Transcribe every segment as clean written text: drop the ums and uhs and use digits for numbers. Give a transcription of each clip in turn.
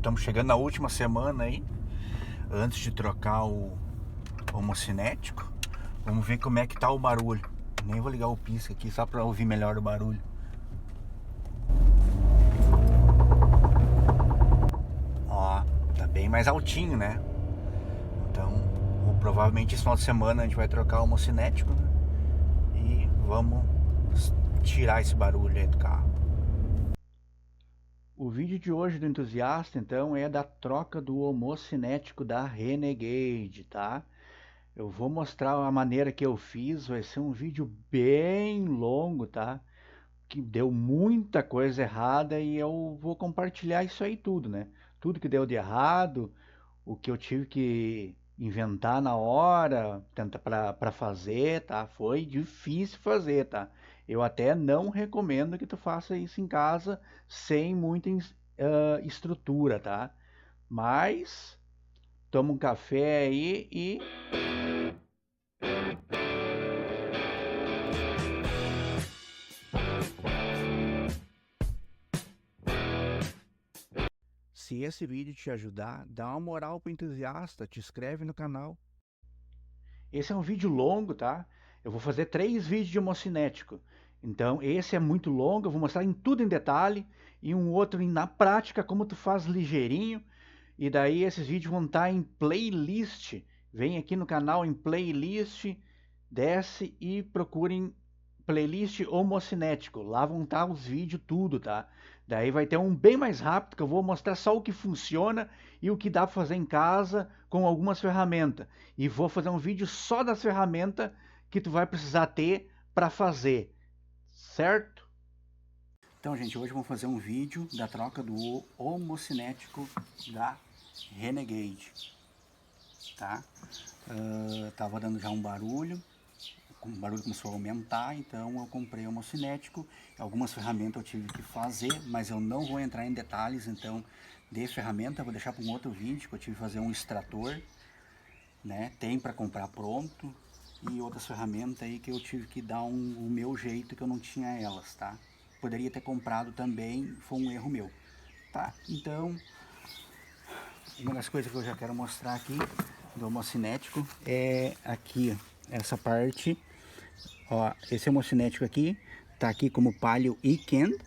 estamos chegando na última semana aí, antes de trocar o homocinético. Vamos ver como é que tá o barulho. Nem vou ligar o pisca aqui só para ouvir melhor o barulho. Ó, tá bem mais altinho, né? Então, provavelmente esse final de semana a gente vai trocar o homocinético, né? E vamos tirar esse barulho aí do carro. O vídeo de hoje do entusiasta, então, é da troca do homocinético da Renegade, tá? Eu vou mostrar a maneira que eu fiz, vai ser um vídeo bem longo, tá? Que deu muita coisa errada e eu vou compartilhar isso aí tudo, né? Tudo que deu de errado, o que eu tive que inventar na hora, tentar para fazer, tá? Foi difícil fazer, tá? Eu até não recomendo que tu faça isso em casa sem muita estrutura, tá? Mas toma um café aí e se esse vídeo te ajudar, dá uma moral pro entusiasta, te inscreve no canal. Esse é um vídeo longo, tá? Eu vou fazer 3 vídeos de homocinético. Então, esse é muito longo, eu vou mostrar em tudo em detalhe, e um outro na prática, como tu faz ligeirinho. E daí esses vídeos vão estar em playlist. Vem aqui no canal em playlist, desce e procurem playlist homocinético. Lá vão estar os vídeos tudo, tá? Daí vai ter um bem mais rápido, que eu vou mostrar só o que funciona e o que dá para fazer em casa com algumas ferramentas. E vou fazer um vídeo só das ferramentas que tu vai precisar ter para fazer, certo? Então, gente, hoje vamos fazer um vídeo da troca do homocinético da Renegade, tá? Tava dando já um barulho começou a aumentar, então eu comprei o homocinético. Algumas ferramentas eu tive que fazer, mas eu não vou entrar em detalhes, então, de ferramenta, eu vou deixar para um outro vídeo, que eu tive que fazer um extrator, né? Tem para comprar pronto, e outras ferramentas aí que eu tive que dar o meu jeito, que eu não tinha elas, tá? Poderia ter comprado também, foi um erro meu, tá? Então, uma das coisas que eu já quero mostrar aqui do homocinético é aqui, essa parte. Ó, esse homocinético aqui tá aqui como Palio Weekend,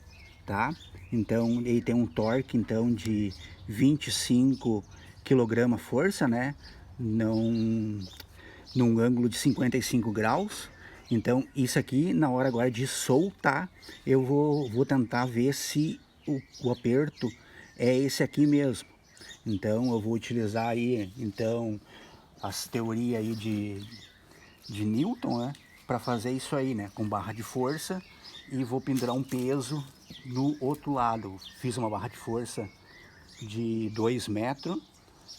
tá? Então ele tem um torque então de 25 kg força, né? Num ângulo de 55 graus. Então isso aqui, na hora agora de soltar, eu vou tentar ver se o aperto é esse aqui mesmo. Então eu vou utilizar aí então as teorias aí de Newton, né, para fazer isso aí, né, com barra de força, e vou pendurar um peso no outro lado. Fiz uma barra de força de 2 metros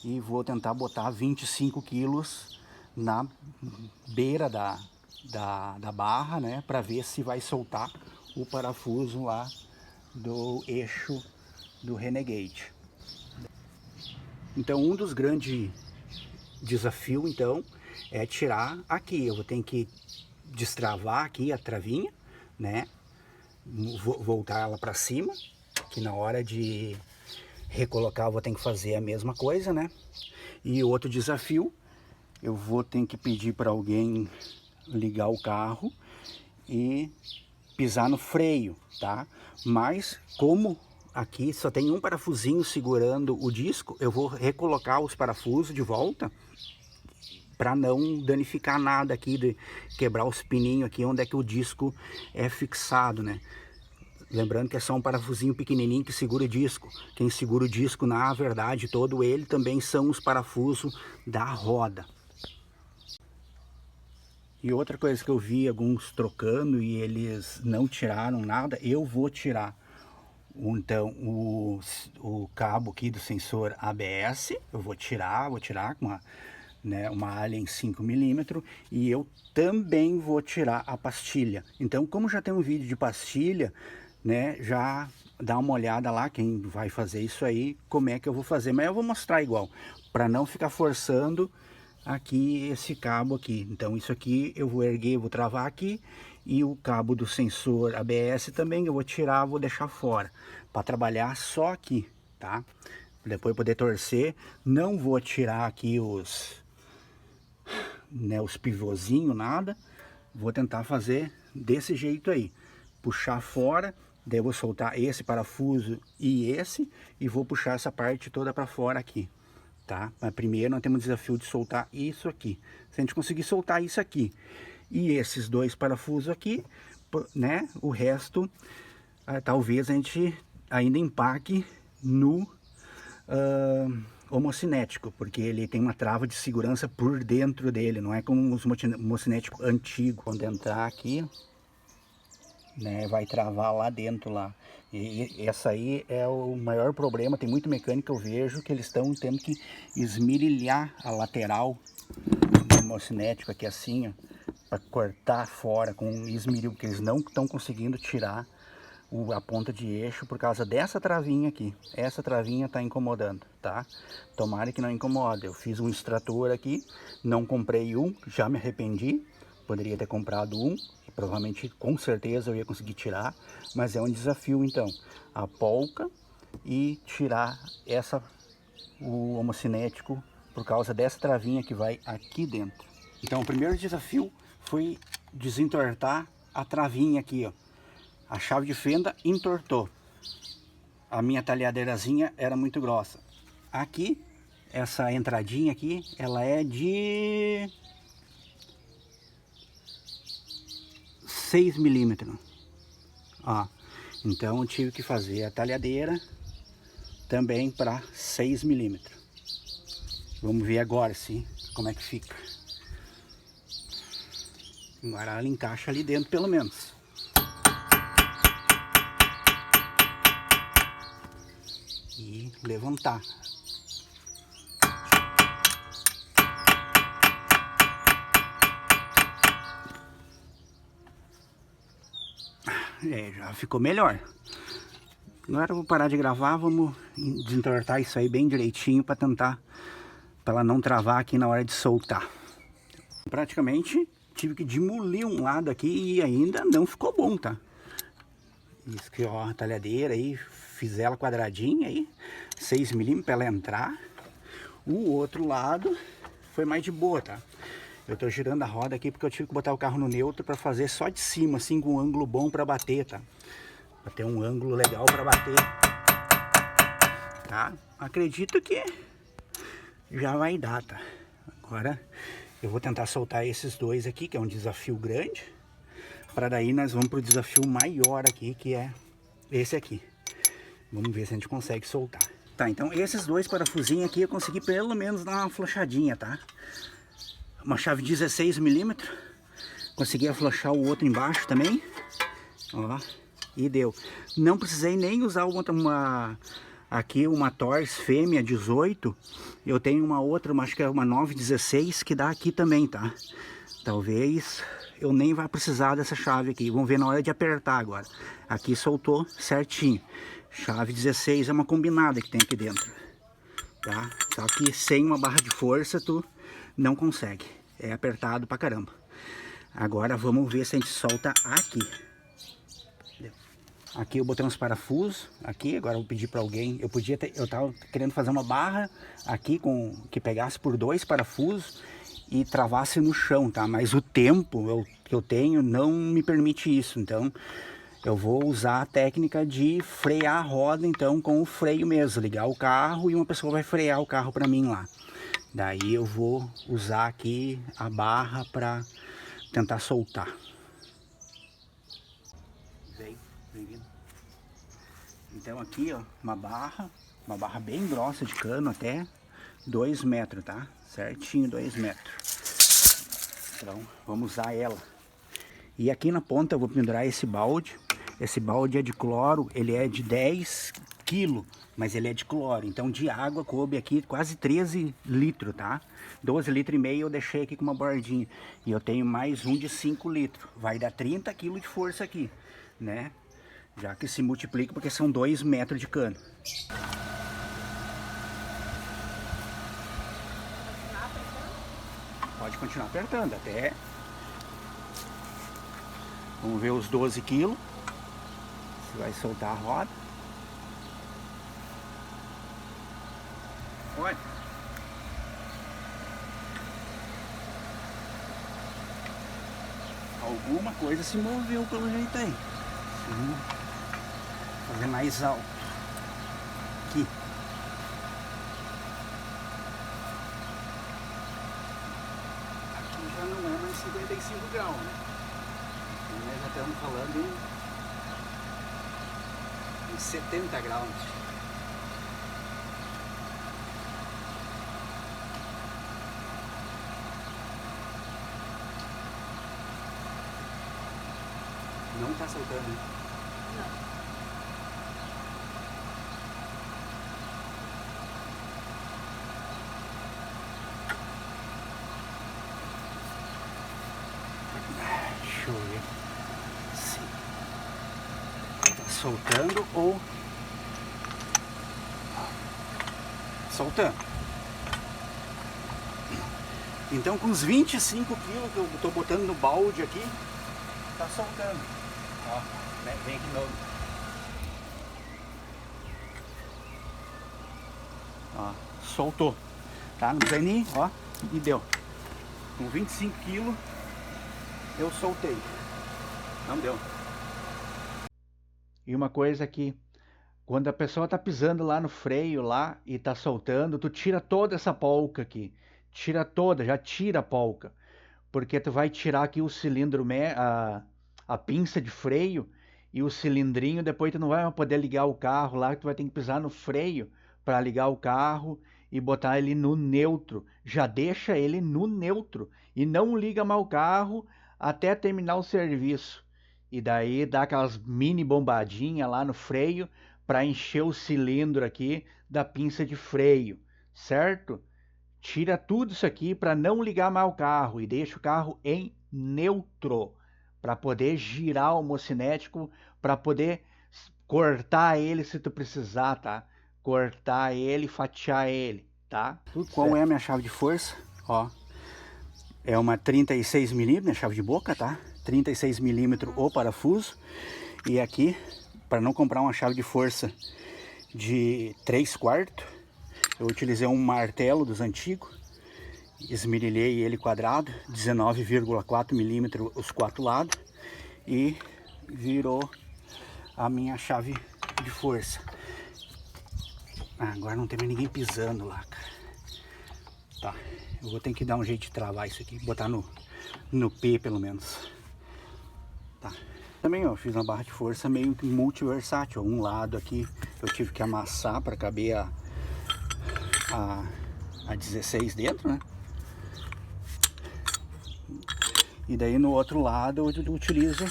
e vou tentar botar 25 quilos na beira da barra, né, para ver se vai soltar o parafuso lá do eixo do Renegade. Então, um dos grandes desafios, então, é tirar aqui. Eu vou ter que destravar aqui a travinha, né? Voltar ela para cima, que na hora de recolocar eu vou ter que fazer a mesma coisa, né? E outro desafio, eu vou ter que pedir para alguém ligar o carro e pisar no freio, tá? Mas como aqui só tem um parafusinho segurando o disco, eu vou recolocar os parafusos de volta para não danificar nada aqui, de quebrar os pininhos aqui onde é que o disco é fixado, né? Lembrando que é só um parafusinho pequenininho que segura o disco. Quem segura o disco, na verdade, todo ele também são os parafusos da roda. E outra coisa que eu vi alguns trocando e eles não tiraram nada, eu vou tirar. Então o cabo aqui do sensor ABS, eu vou tirar com uma Allen 5mm, e eu também vou tirar a pastilha. Então, como já tem um vídeo de pastilha, né, já dá uma olhada lá, quem vai fazer isso aí, como é que eu vou fazer. Mas eu vou mostrar igual, para não ficar forçando aqui esse cabo aqui. Então isso aqui eu vou erguer, vou travar aqui, e o cabo do sensor ABS também eu vou tirar, vou deixar fora, para trabalhar só aqui, tá? depois poder torcer. Não vou tirar aqui os pivôzinhos, nada. Vou tentar fazer desse jeito aí, puxar fora, daí eu vou soltar esse parafuso e vou puxar essa parte toda para fora aqui, tá? Mas primeiro nós temos o desafio de soltar isso aqui. Se a gente conseguir soltar isso aqui e esses dois parafusos aqui, né, o resto talvez a gente ainda empaque no homocinético, porque ele tem uma trava de segurança por dentro dele, não é como os homocinéticos antigos. Quando entrar aqui, né, vai travar lá dentro lá. E essa aí é o maior problema. Tem muito mecânico que eu vejo que eles estão tendo que esmirilhar a lateral do homocinético aqui assim, ó, para cortar fora com esmeril, porque eles não estão conseguindo tirar a ponta de eixo por causa dessa travinha aqui. Essa travinha tá incomodando, tá? Tomara que não incomode. Eu fiz um extrator aqui, não comprei um, já me arrependi. Poderia ter comprado um, que provavelmente, com certeza, eu ia conseguir tirar. Mas é um desafio, então, a polca e tirar o homocinético por causa dessa travinha que vai aqui dentro. Então, o primeiro desafio foi desentortar a travinha aqui, ó. A chave de fenda entortou. A minha talhadeirazinha era muito grossa. Aqui, essa entradinha aqui, ela é de 6 milímetros. Ó, então eu tive que fazer a talhadeira também para 6 milímetros. Vamos ver agora como é que fica. Agora ela encaixa ali dentro pelo menos. E levantar. Já ficou melhor. Agora eu vou parar de gravar, vamos desentortar isso aí bem direitinho para tentar, para ela não travar aqui na hora de soltar. Praticamente tive que demolir um lado aqui e ainda não ficou bom, tá? Isso aqui, ó, a talhadeira aí, fiz ela quadradinha aí, 6 milímetros para ela entrar. O outro lado foi mais de boa, tá? Eu tô girando a roda aqui porque eu tive que botar o carro no neutro para fazer só de cima, assim, com um ângulo bom para bater, tá? Para ter um ângulo legal para bater, tá? Acredito que já vai dar, tá? Agora eu vou tentar soltar esses dois aqui, que é um desafio grande. Para daí nós vamos pro desafio maior aqui, que é esse aqui. Vamos ver se a gente consegue soltar. Tá, então esses dois parafusinhos aqui eu consegui pelo menos dar uma afrouxadinha, tá? Uma chave 16 milímetros. Consegui afrouxar o outro embaixo também. Ó, e deu. Não precisei nem usar aqui uma Tors fêmea 18. Eu tenho uma outra, acho que é uma 916, que dá aqui também, tá? Talvez eu nem vá precisar dessa chave aqui. Vamos ver na hora de apertar agora. Aqui soltou certinho. Chave 16 é uma combinada que tem aqui dentro, tá? Só que sem uma barra de força tu não consegue. É apertado pra caramba. Agora vamos ver se a gente solta aqui. Aqui eu botei uns parafusos aqui. Agora eu vou pedir para alguém. Eu tava querendo fazer uma barra aqui que pegasse por 2 parafusos e travasse no chão, tá? Mas o tempo que eu tenho não me permite isso. Então eu vou usar a técnica de frear a roda, então, com o freio mesmo. Ligar o carro e uma pessoa vai frear o carro para mim lá. Daí eu vou usar aqui a barra para tentar soltar. Bem-vindo. Então aqui, ó, uma barra bem grossa de cano, até 2 metros, tá? Certinho 2 metros. Então vamos usar ela. E aqui na ponta eu vou pendurar esse balde. Esse balde é de cloro, ele é de 10 kg, mas ele é de cloro. Então de água coube aqui quase 13 litros, tá? 12 litros e meio eu deixei aqui com uma bordinha. E eu tenho mais um de 5 litros. Vai dar 30 kg de força aqui, né? Já que se multiplica porque são 2 metros de cano. Pode continuar apertando até... Vamos ver os 12 quilos. Se vai soltar a roda. Olha. Alguma coisa se moveu pelo jeito aí. Vamos fazer mais alto. Aqui. Aqui já não é mais 55 graus, né? Nós já estamos falando em 70 graus. Não tá soltando, né? Não. Deixa eu ver se tá soltando ou soltando. Então com os 25 quilos que eu tô botando no balde aqui, tá soltando. Ó, vem aqui novo. Ó, soltou. Tá? Não precisa nem, ó, e deu. Com 25 quilos eu soltei. Não deu. E uma coisa que, quando a pessoa tá pisando lá no freio lá e tá soltando, tu tira toda essa polca aqui. Tira toda, já tira a polca. Porque tu vai tirar aqui o cilindro, a pinça de freio e o cilindrinho, depois tu não vai poder ligar o carro lá, tu vai ter que pisar no freio para ligar o carro e botar ele no neutro. Já deixa ele no neutro e não liga mais o carro até terminar o serviço. E daí dá aquelas mini bombadinhas lá no freio para encher o cilindro aqui da pinça de freio, certo? Tira tudo isso aqui para não ligar mais o carro e deixa o carro em neutro para poder girar o mocinético, para poder cortar ele se tu precisar, tá? Cortar ele, fatiar ele, tá? Tudo Qual certo. é a minha chave de força? Ó, é uma 36 mm, minha chave de boca, tá? 36 mm o parafuso. E aqui, para não comprar uma chave de força de 3/4, eu utilizei um martelo dos antigos, esmerilhei ele quadrado, 19,4 mm os 4 lados, e virou a minha chave de força. Agora não tem mais ninguém pisando lá, cara. Tá, eu vou ter que dar um jeito de travar isso aqui, botar no P pelo menos. Tá. Também, ó, fiz uma barra de força meio que multiversátil. Um lado aqui eu tive que amassar para caber a 16 dentro, né? E daí no outro lado eu utilizo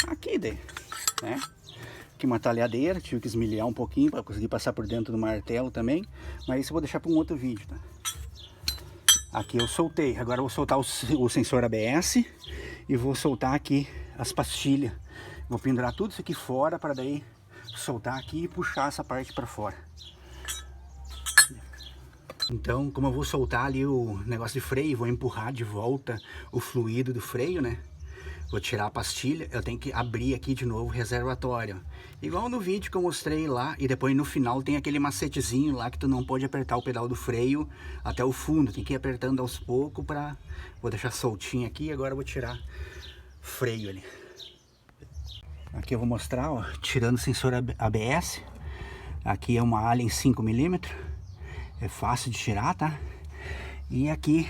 aqui, né? Aqui uma talhadeira, tive que esmilhar um pouquinho para conseguir passar por dentro do martelo também. Mas isso eu vou deixar para um outro vídeo, tá? Aqui eu soltei, agora eu vou soltar o sensor ABS e vou soltar aqui as pastilhas. Vou pendurar tudo isso aqui fora para daí soltar aqui e puxar essa parte para fora. Então, como eu vou soltar ali o negócio de freio, vou empurrar de volta o fluido do freio, né? Vou tirar a pastilha, eu tenho que abrir aqui de novo o reservatório. Igual no vídeo que eu mostrei lá, e depois no final tem aquele macetezinho lá que tu não pode apertar o pedal do freio até o fundo. Tem que ir apertando aos poucos pra... Vou deixar soltinho aqui e agora eu vou tirar freio ali. Aqui eu vou mostrar, ó, tirando o sensor ABS. Aqui é uma Allen 5 mm. É fácil de tirar, tá? E aqui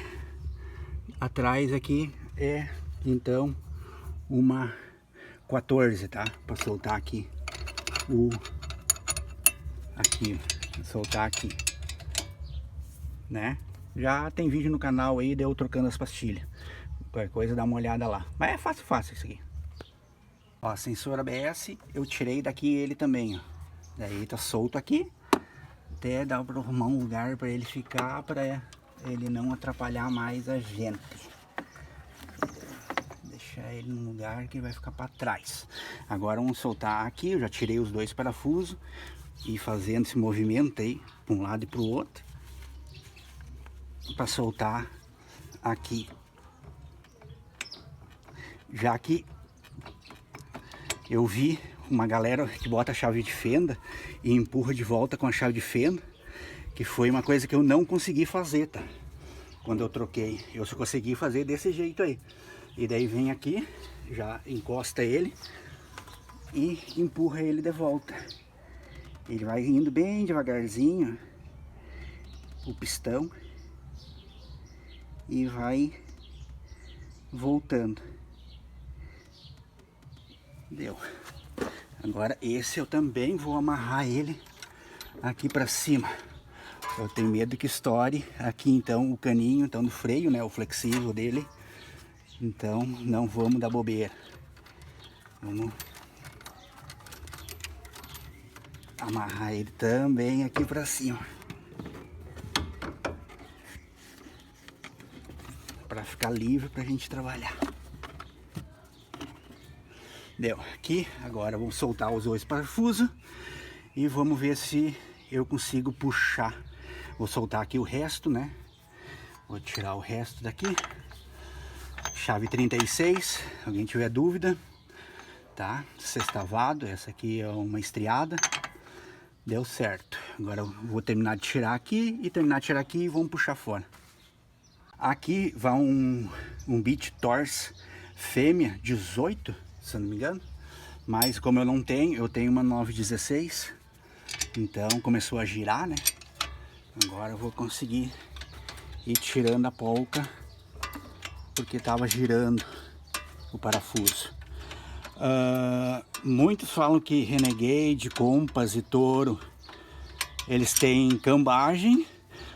atrás aqui é então uma 14, tá? Para soltar aqui soltar aqui, né? Já tem vídeo no canal aí de eu trocando as pastilhas. Qualquer coisa dá uma olhada lá. Mas é fácil isso aqui. Ó, sensor ABS eu tirei daqui ele também, ó. Daí tá solto aqui. Até dá para arrumar um lugar para ele ficar, para ele não atrapalhar mais a gente. Deixar ele num lugar que vai ficar para trás. Agora vamos soltar aqui, eu já tirei os dois parafusos e fazendo esse movimento aí, para um lado e para o outro, para soltar aqui. Já que eu vi uma galera que bota a chave de fenda e empurra de volta com a chave de fenda, Que foi uma coisa que eu não consegui fazer, tá? Quando eu troquei, eu só consegui fazer desse jeito aí. E daí vem aqui, já encosta ele e empurra ele de volta. Ele vai indo bem devagarzinho, o pistão, e vai voltando. Deu. Agora esse eu também vou amarrar ele aqui para cima. Eu tenho medo que estoure aqui então o caninho então do freio, né, o flexível dele. Então não vamos dar bobeira. Vamos amarrar ele também aqui para cima, para ficar livre para a gente trabalhar. Deu. Aqui agora vamos soltar os dois parafusos e vamos ver se eu consigo puxar. Vou soltar aqui o resto, né? Vou tirar o resto daqui. Chave 36, alguém tiver dúvida, tá? Sextavado, essa aqui é uma estriada. Deu certo. Agora eu vou terminar de tirar aqui e terminar de tirar aqui e vamos puxar fora. Aqui vai um bit Torx fêmea 18, se eu não me engano. Mas como eu não tenho, eu tenho uma 916. Então começou a girar, né? Agora eu vou conseguir ir tirando a polca, porque estava girando o parafuso. Muitos falam que Renegade, Compass e Toro, eles têm cambagem.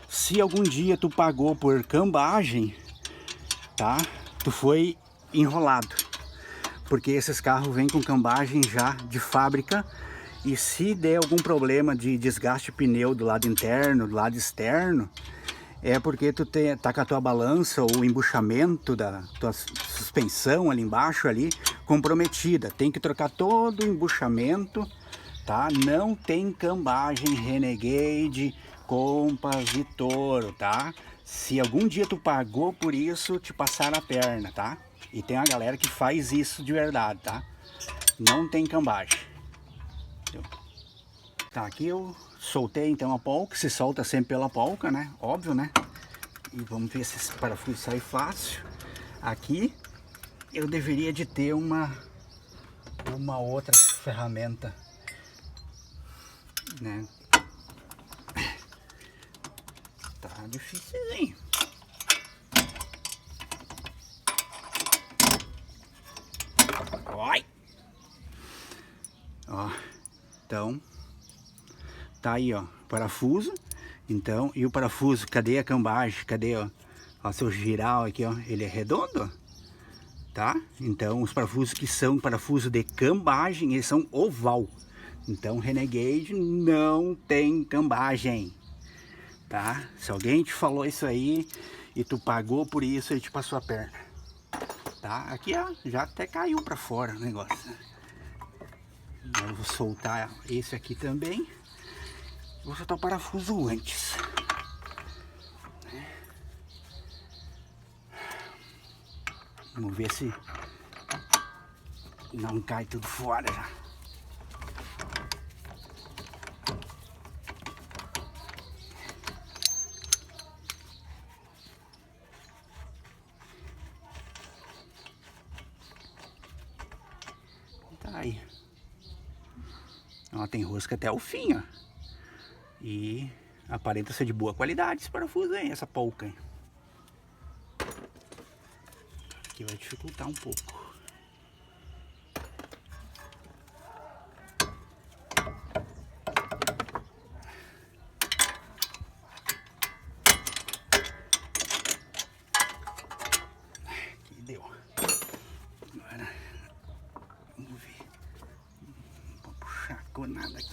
Se algum dia tu pagou por cambagem, tá? Tu foi enrolado, porque esses carros vêm com cambagem já de fábrica. E se der algum problema de desgaste de pneu do lado interno, do lado externo, é porque tu tá com a tua balança ou o embuchamento da tua suspensão ali embaixo ali comprometida. Tem que trocar todo o embuchamento, tá? Não tem cambagem Renegade, Compass e Toro, tá? Se algum dia tu pagou por isso, te passaram a perna, tá? E tem a galera que faz isso de verdade, tá? Não tem cambagem. Tá, aqui eu soltei então a polca, se solta sempre pela polca, né? Óbvio, né? E vamos ver se esse parafuso sai fácil. Aqui eu deveria de ter uma outra ferramenta, né? Tá difícilzinho. Oi! Ó, então tá aí, ó, parafuso. Então, e o parafuso, cadê a cambagem? Cadê, ó? Ó, se eu girar aqui, ó, ele é redondo, ó, tá? Então, os parafusos que são parafuso de cambagem, eles são oval. Então, Renegade não tem cambagem, tá? Se alguém te falou isso aí e tu pagou por isso, ele te passou a perna, tá? Aqui, ó, já até caiu pra fora o negócio. Eu vou soltar esse aqui também. Vou soltar o parafuso antes. Vamos ver se não cai tudo fora já. Tá aí. Ó, tem rosca até o fim, ó. E aparenta ser de boa qualidade esse parafuso aí, essa polca aí. Aqui vai dificultar um pouco. Aqui deu. Agora, vamos ver. Não vou puxar com nada aqui.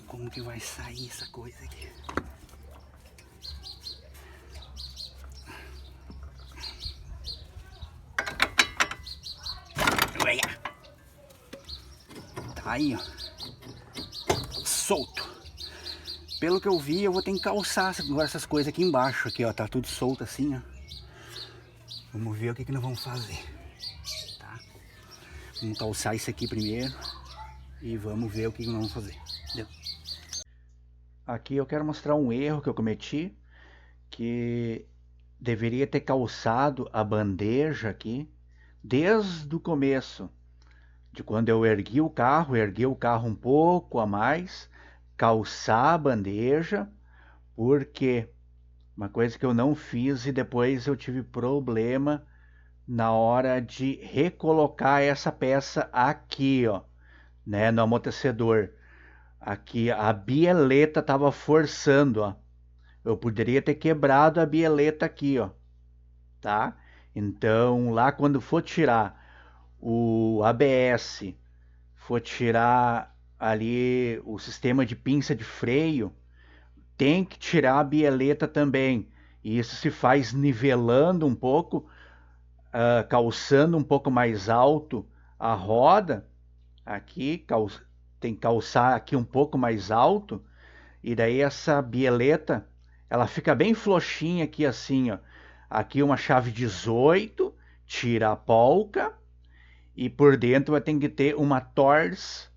Como que vai sair essa coisa aqui? Tá aí, ó. Solto. Pelo que eu vi, eu vou ter que calçar agora essas coisas aqui embaixo. Aqui, ó. Tá tudo solto assim, ó. Vamos ver o que que nós vamos fazer. Tá? Vamos calçar isso aqui primeiro. e vamos ver o que nós vamos fazer. Entendeu? Aqui eu quero mostrar um erro que eu cometi, que deveria ter calçado a bandeja aqui desde o começo, de quando eu ergui o carro um pouco a mais, calçar a bandeja, porque uma coisa que eu não fiz e depois eu tive problema na hora de recolocar essa peça aqui, ó, né, no amortecedor. Aqui a bieleta estava forçando, ó. Eu poderia ter quebrado a bieleta aqui, ó, tá? Então, lá quando for tirar o ABS, for tirar ali o sistema de pinça de freio, tem que tirar a bieleta também. E isso se faz nivelando um pouco, calçando um pouco mais alto a roda. Aqui tem que calçar aqui um pouco mais alto. E daí essa bieleta, ela fica bem floxinha aqui assim, ó. Aqui uma chave 18, tira a polca. E por dentro vai ter que ter uma Tors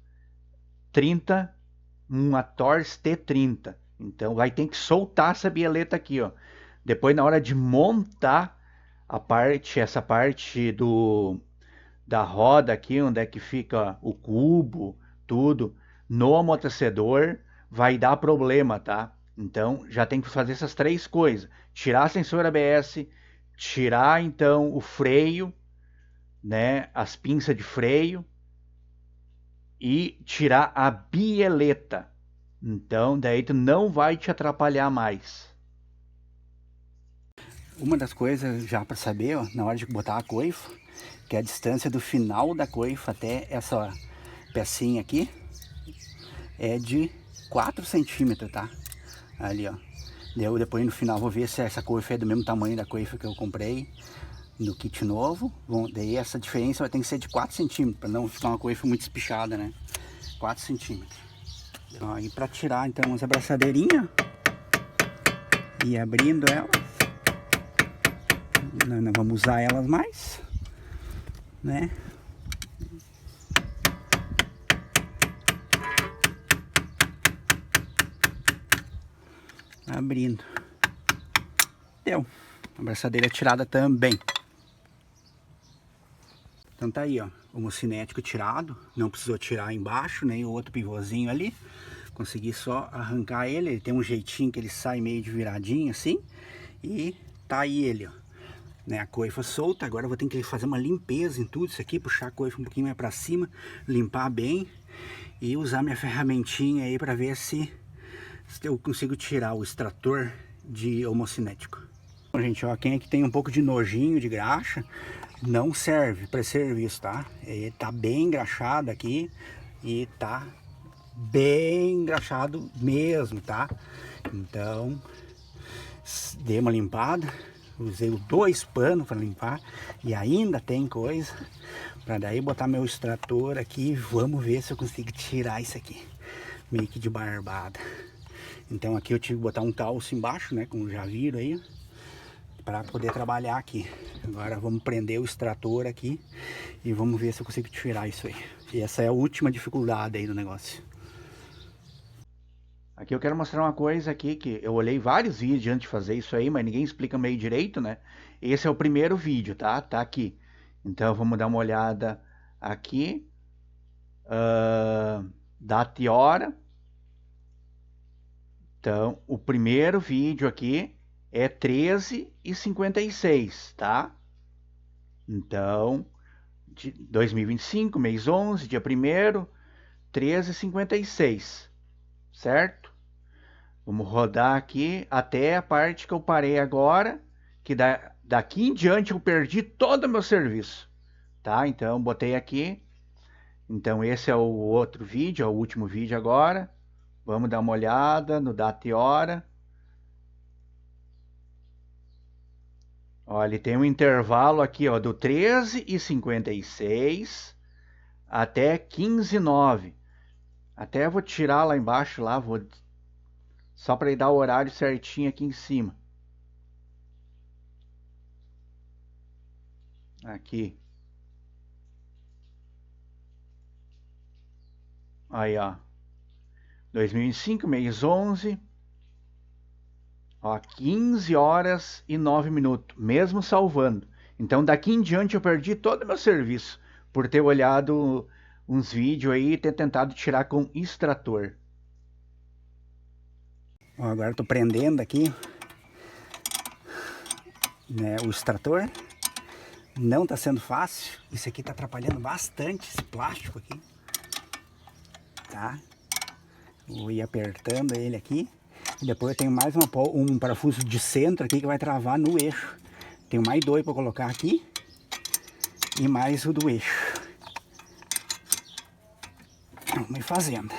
30, uma Tors T30. Então vai ter que soltar essa bieleta aqui, ó. Depois na hora de montar essa parte da roda aqui, onde é que fica o cubo, tudo, no amortecedor, vai dar problema, tá? Então já tem que fazer essas três coisas: tirar sensor ABS, tirar então o freio, né, as pinças de freio e tirar a bieleta. Então daí tu não vai te atrapalhar mais. Uma das coisas já para saber, ó, na hora de botar a coifa, que é a distância do final da coifa até essa pecinha aqui, é de 4 centímetros, tá? Ali, ó. Depois no final vou ver se essa coifa é do mesmo tamanho da coifa que eu comprei no kit novo. Bom, daí essa diferença vai ter que ser de 4 centímetros, para não ficar uma coifa muito espichada, né? 4 centímetros. Aí para tirar então as abraçadeirinhas e abrindo elas, nós não vamos usar elas mais, né? Abrindo. Deu. A abraçadeira tirada também. Então tá aí, ó, o homocinético tirado, não precisou tirar embaixo, nem o outro pivôzinho ali. Consegui só arrancar ele tem um jeitinho que ele sai meio de viradinho assim. E tá aí ele, ó, né, a coifa solta. Agora eu vou ter que fazer uma limpeza em tudo isso aqui, puxar a coifa um pouquinho mais pra cima, limpar bem e usar minha ferramentinha aí pra ver se eu consigo tirar o extrator de homocinético. Bom, gente, ó, quem é que tem um pouco de nojinho de graxa, não serve para esse serviço, tá? Ele tá bem engraxado aqui e tá bem engraxado mesmo, tá? Então, dei uma limpada, usei 2 panos para limpar e ainda tem coisa para daí botar meu extrator aqui. Vamos ver se eu consigo tirar isso aqui, meio que de barbada. Então aqui eu tive que botar um calço embaixo, né, como já viram aí, para poder trabalhar aqui. Agora vamos prender o extrator aqui e vamos ver se eu consigo tirar isso aí. E essa é a última dificuldade aí do negócio. Aqui eu quero mostrar uma coisa aqui, que eu olhei vários vídeos antes de fazer isso aí, mas ninguém explica meio direito, né? Esse é o primeiro vídeo, tá? Tá aqui. Então vamos dar uma olhada aqui. Data e hora. Então, o primeiro vídeo aqui é 13h56, tá? Então, de 2025, mês 11, dia 1º, 13h56, certo? Vamos rodar aqui até a parte que eu parei agora, que daqui em diante eu perdi todo o meu serviço, tá? Então, botei aqui. Então, esse é o outro vídeo, é o último vídeo agora. Vamos dar uma olhada no data e hora. Ó, ele tem um intervalo aqui, ó, do 13h56 até 15h09. Até vou tirar lá embaixo, lá, só para dar o horário certinho aqui em cima. Aqui. Aí, ó. 2005, mês 11. Ó, 15 horas e 9 minutos, mesmo salvando. Então daqui em diante eu perdi todo o meu serviço por ter olhado uns vídeos aí e ter tentado tirar com extrator. Ó, agora eu tô prendendo aqui, né, o extrator. Não tá sendo fácil. Isso aqui tá atrapalhando bastante, esse plástico aqui. Tá? Vou ir apertando ele aqui. E depois eu tenho mais um parafuso de centro aqui que vai travar no eixo. Tenho mais dois para colocar aqui. E mais o do eixo. Vamos ir fazendo.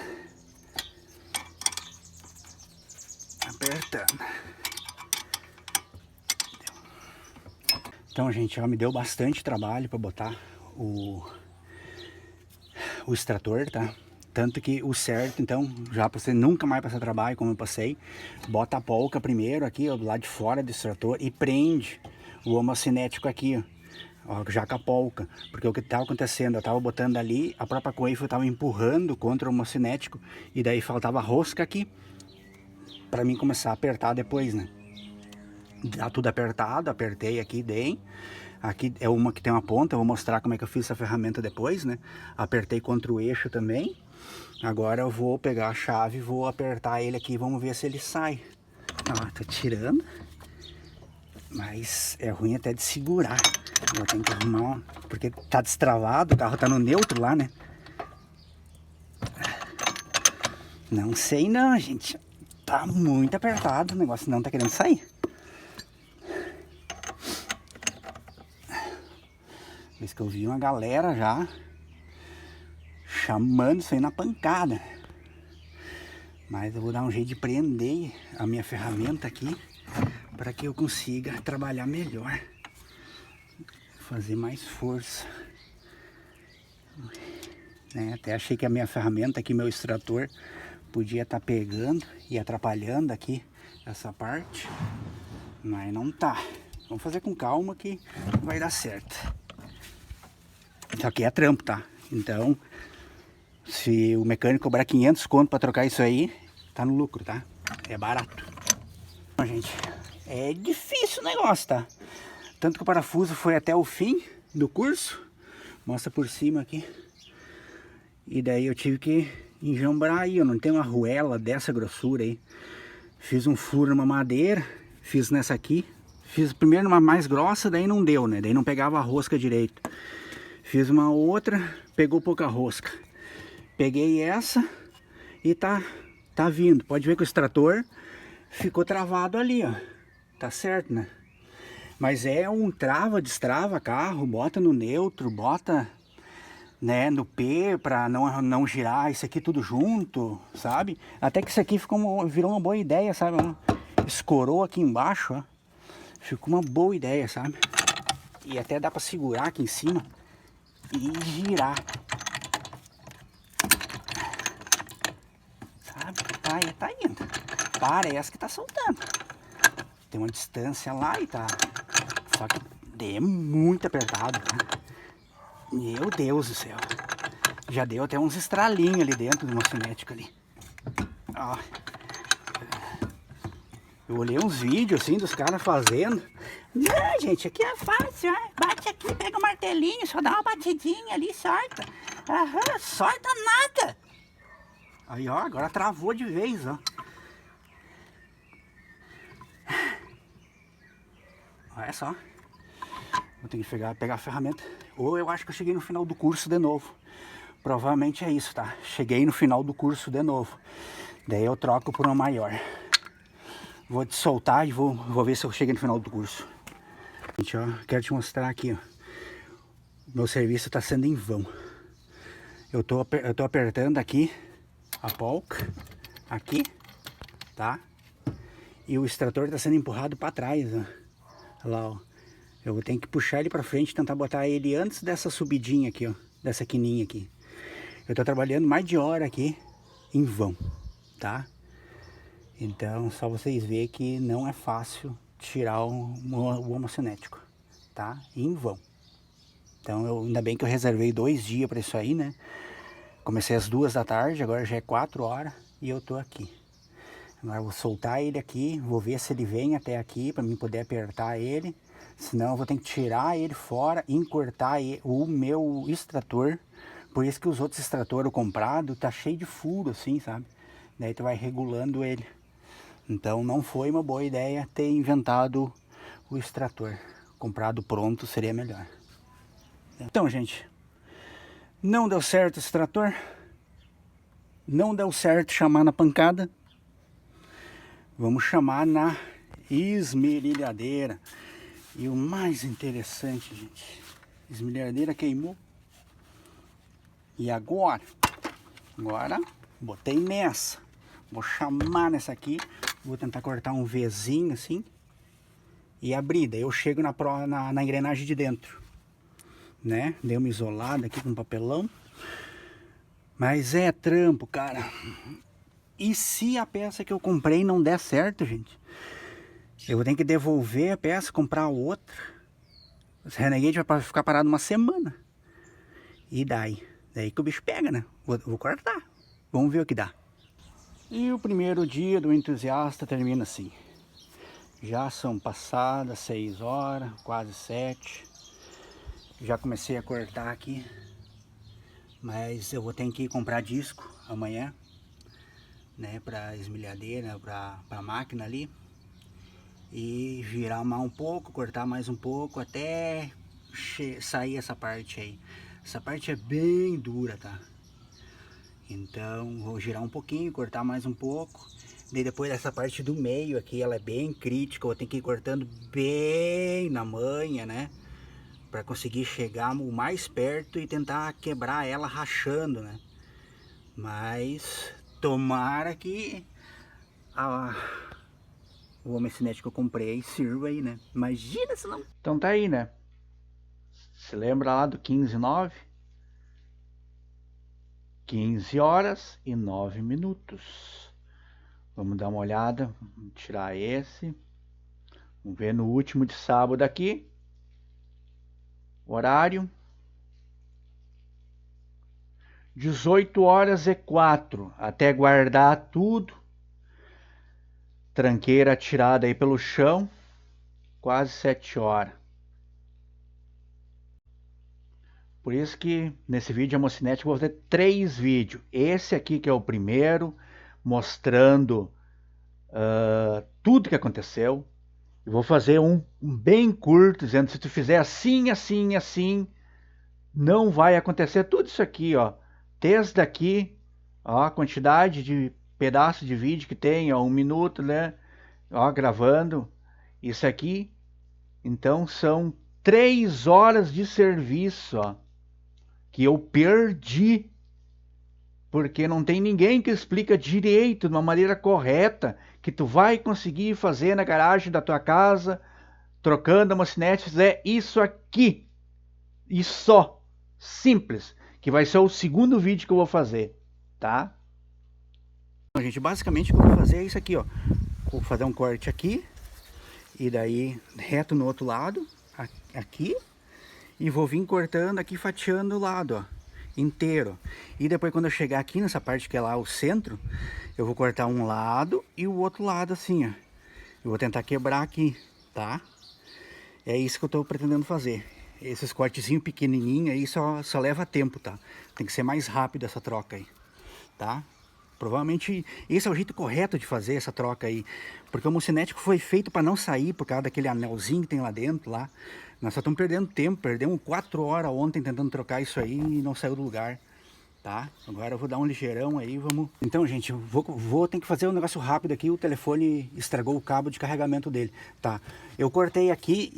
Apertando. Então, gente, ó, me deu bastante trabalho para botar o extrator, tá? Tanto que o certo, então, já para você nunca mais passar trabalho, como eu passei, bota a polca primeiro aqui, ó, do lado de fora do extrator e prende o homocinético aqui, ó, já com a polca. Porque o que estava acontecendo, eu estava botando ali, a própria coifa estava empurrando contra o homocinético e daí faltava rosca aqui para mim começar a apertar depois, né? Tá tudo apertado, apertei aqui, dei. Aqui é uma que tem uma ponta, eu vou mostrar como é que eu fiz essa ferramenta depois, né? Apertei contra o eixo também. Agora eu vou pegar a chave e vou apertar ele aqui, vamos ver se ele sai. Ó, tô tirando. Mas é ruim até de segurar. Eu tenho que arrumar, porque tá destravado, o carro tá no neutro lá, né? Não sei não, gente. Tá muito apertado, o negócio não tá querendo sair. Vez que eu vi uma galera já chamando isso aí na pancada. Mas eu vou dar um jeito de prender a minha ferramenta aqui para que eu consiga trabalhar melhor. Fazer mais força. Né? Até achei que a minha ferramenta aqui, meu extrator, podia estar pegando e atrapalhando aqui essa parte. Mas não tá. Vamos fazer com calma que vai dar certo. Isso aqui é trampo, tá? Então, se o mecânico cobrar 500 conto para trocar isso aí, tá no lucro, tá? É barato. Bom, gente, é difícil o negócio, tá? Tanto que o parafuso foi até o fim do curso. Mostra por cima aqui. E daí eu tive que enjambrar aí. Eu não tenho uma arruela dessa grossura aí. Fiz um furo numa madeira. Fiz nessa aqui. Fiz primeiro numa mais grossa, daí não deu, né? Daí não pegava a rosca direito. Fiz uma outra, pegou pouca rosca. Peguei essa e tá vindo. Pode ver que o extrator ficou travado ali, ó. Tá certo, né? Mas é um trava, destrava carro, bota no neutro, bota, né, no P pra não girar isso aqui tudo junto, sabe? Até que isso aqui virou uma boa ideia, sabe? Escorou aqui embaixo, ó. Ficou uma boa ideia, sabe? E até dá pra segurar aqui em cima e girar. Sabe? Tá indo. Parece que tá soltando. Tem uma distância lá e tá. Só que é muito apertado, tá? Meu Deus do céu. Já deu até uns estralinhos ali dentro do homocinético ali. Ó. Eu olhei uns vídeos assim dos caras fazendo. Não, gente, aqui é fácil, ó. Bate aqui, pega o martelinho, só dá uma batidinha ali, sorta. Aham, sorta nada. Aí, ó, agora travou de vez, ó. Olha só. Vou ter que pegar a ferramenta. Ou eu acho que eu cheguei no final do curso de novo. Provavelmente é isso, tá? Cheguei no final do curso de novo. Daí eu troco por uma maior. Vou te soltar e vou ver se eu cheguei no final do curso. Gente, ó, quero te mostrar aqui, ó. Meu serviço tá sendo em vão. Eu tô apertando aqui a polca, aqui, tá? E o extrator tá sendo empurrado para trás, ó. Olha lá, ó. Eu vou ter que puxar ele para frente e tentar botar ele antes dessa subidinha aqui, ó. Dessa quininha aqui. Eu tô trabalhando mais de hora aqui em vão, tá? Então, só vocês verem que não é fácil tirar o homocinético, tá? Em vão. Então, ainda bem que eu reservei 2 dias para isso aí, né? Comecei às 2 da tarde, agora já é 4 horas e eu tô aqui. Agora eu vou soltar ele aqui, vou ver se ele vem até aqui para mim poder apertar ele. Senão eu vou ter que tirar ele fora e encurtar o meu extrator. Por isso que os outros extratores comprados tá cheio de furo assim, sabe? Daí tu vai regulando ele. Então não foi uma boa ideia ter inventado o extrator. Comprado pronto seria melhor. Então, gente, não deu certo esse extrator. Não deu certo chamar na pancada. Vamos chamar na esmerilhadeira. E o mais interessante, gente, a esmerilhadeira queimou. E agora botei nessa. Vou chamar nessa aqui. Vou tentar cortar um Vzinho assim. E abrir. Daí eu chego na engrenagem de dentro. Né? Dei uma isolada aqui com papelão. Mas é trampo, cara. E se a peça que eu comprei não der certo, gente? Eu vou ter que devolver a peça, comprar outra. Esse Renegade vai ficar parado uma semana. E daí? Daí que o bicho pega, né? Vou cortar. Vamos ver o que dá. E o primeiro dia do entusiasta termina assim. Já são passadas 6 horas, quase 7. Já comecei a cortar aqui. Mas eu vou ter que comprar disco amanhã, né? Pra esmerilhadeira, pra máquina ali. E virar mais um pouco, cortar mais um pouco, até sair essa parte aí. Essa parte é bem dura, tá? Então vou girar um pouquinho, cortar mais um pouco. Daí depois dessa parte do meio aqui, ela é bem crítica, eu vou ter que ir cortando bem na manha, né? Pra conseguir chegar o mais perto e tentar quebrar ela rachando, né? Mas tomara que o homem cinético que eu comprei sirva aí, né? Imagina se não... Então tá aí, né? Se lembra lá do 15:09? 15 horas e 9 minutos. Vamos dar uma olhada. Vamos tirar esse. Vamos ver no último de sábado aqui. Horário. 18 horas e 4. Até guardar tudo. Tranqueira tirada aí pelo chão. Quase 7 horas. Por isso que nesse vídeo Homocinético eu vou fazer 3 vídeos. Esse aqui que é o primeiro, mostrando tudo que aconteceu. Eu vou fazer um bem curto, dizendo se tu fizer assim, assim, assim, não vai acontecer tudo isso aqui, ó. Desde aqui, ó, a quantidade de pedaços de vídeo que tem, ó, 1 minuto, né? Ó, gravando. Isso aqui, então são 3 horas de serviço, ó, que eu perdi, porque não tem ninguém que explica direito, de uma maneira correta, que tu vai conseguir fazer na garagem da tua casa, trocando a mocinete, fizer isso aqui, e só, simples, que vai ser o segundo vídeo que eu vou fazer, tá? Então, gente, basicamente o que eu vou fazer é isso aqui, ó. Vou fazer um corte aqui, e daí reto no outro lado, aqui, e vou vir cortando aqui, fatiando o lado, ó, inteiro. E depois quando eu chegar aqui nessa parte que é lá o centro, eu vou cortar um lado e o outro lado assim, ó. Eu vou tentar quebrar aqui, tá? É isso que eu tô pretendendo fazer. Esses cortezinhos pequenininhos aí só leva tempo, tá? Tem que ser mais rápido essa troca aí, tá? Provavelmente esse é o jeito correto de fazer essa troca aí. Porque o homocinético foi feito para não sair por causa daquele anelzinho que tem lá dentro, lá. Nós só estamos perdendo tempo, perdemos 4 horas ontem tentando trocar isso aí e não saiu do lugar, tá? Agora eu vou dar um ligeirão aí, vamos... Então, gente, eu vou ter que fazer um negócio rápido aqui, o telefone estragou o cabo de carregamento dele, tá? Eu cortei aqui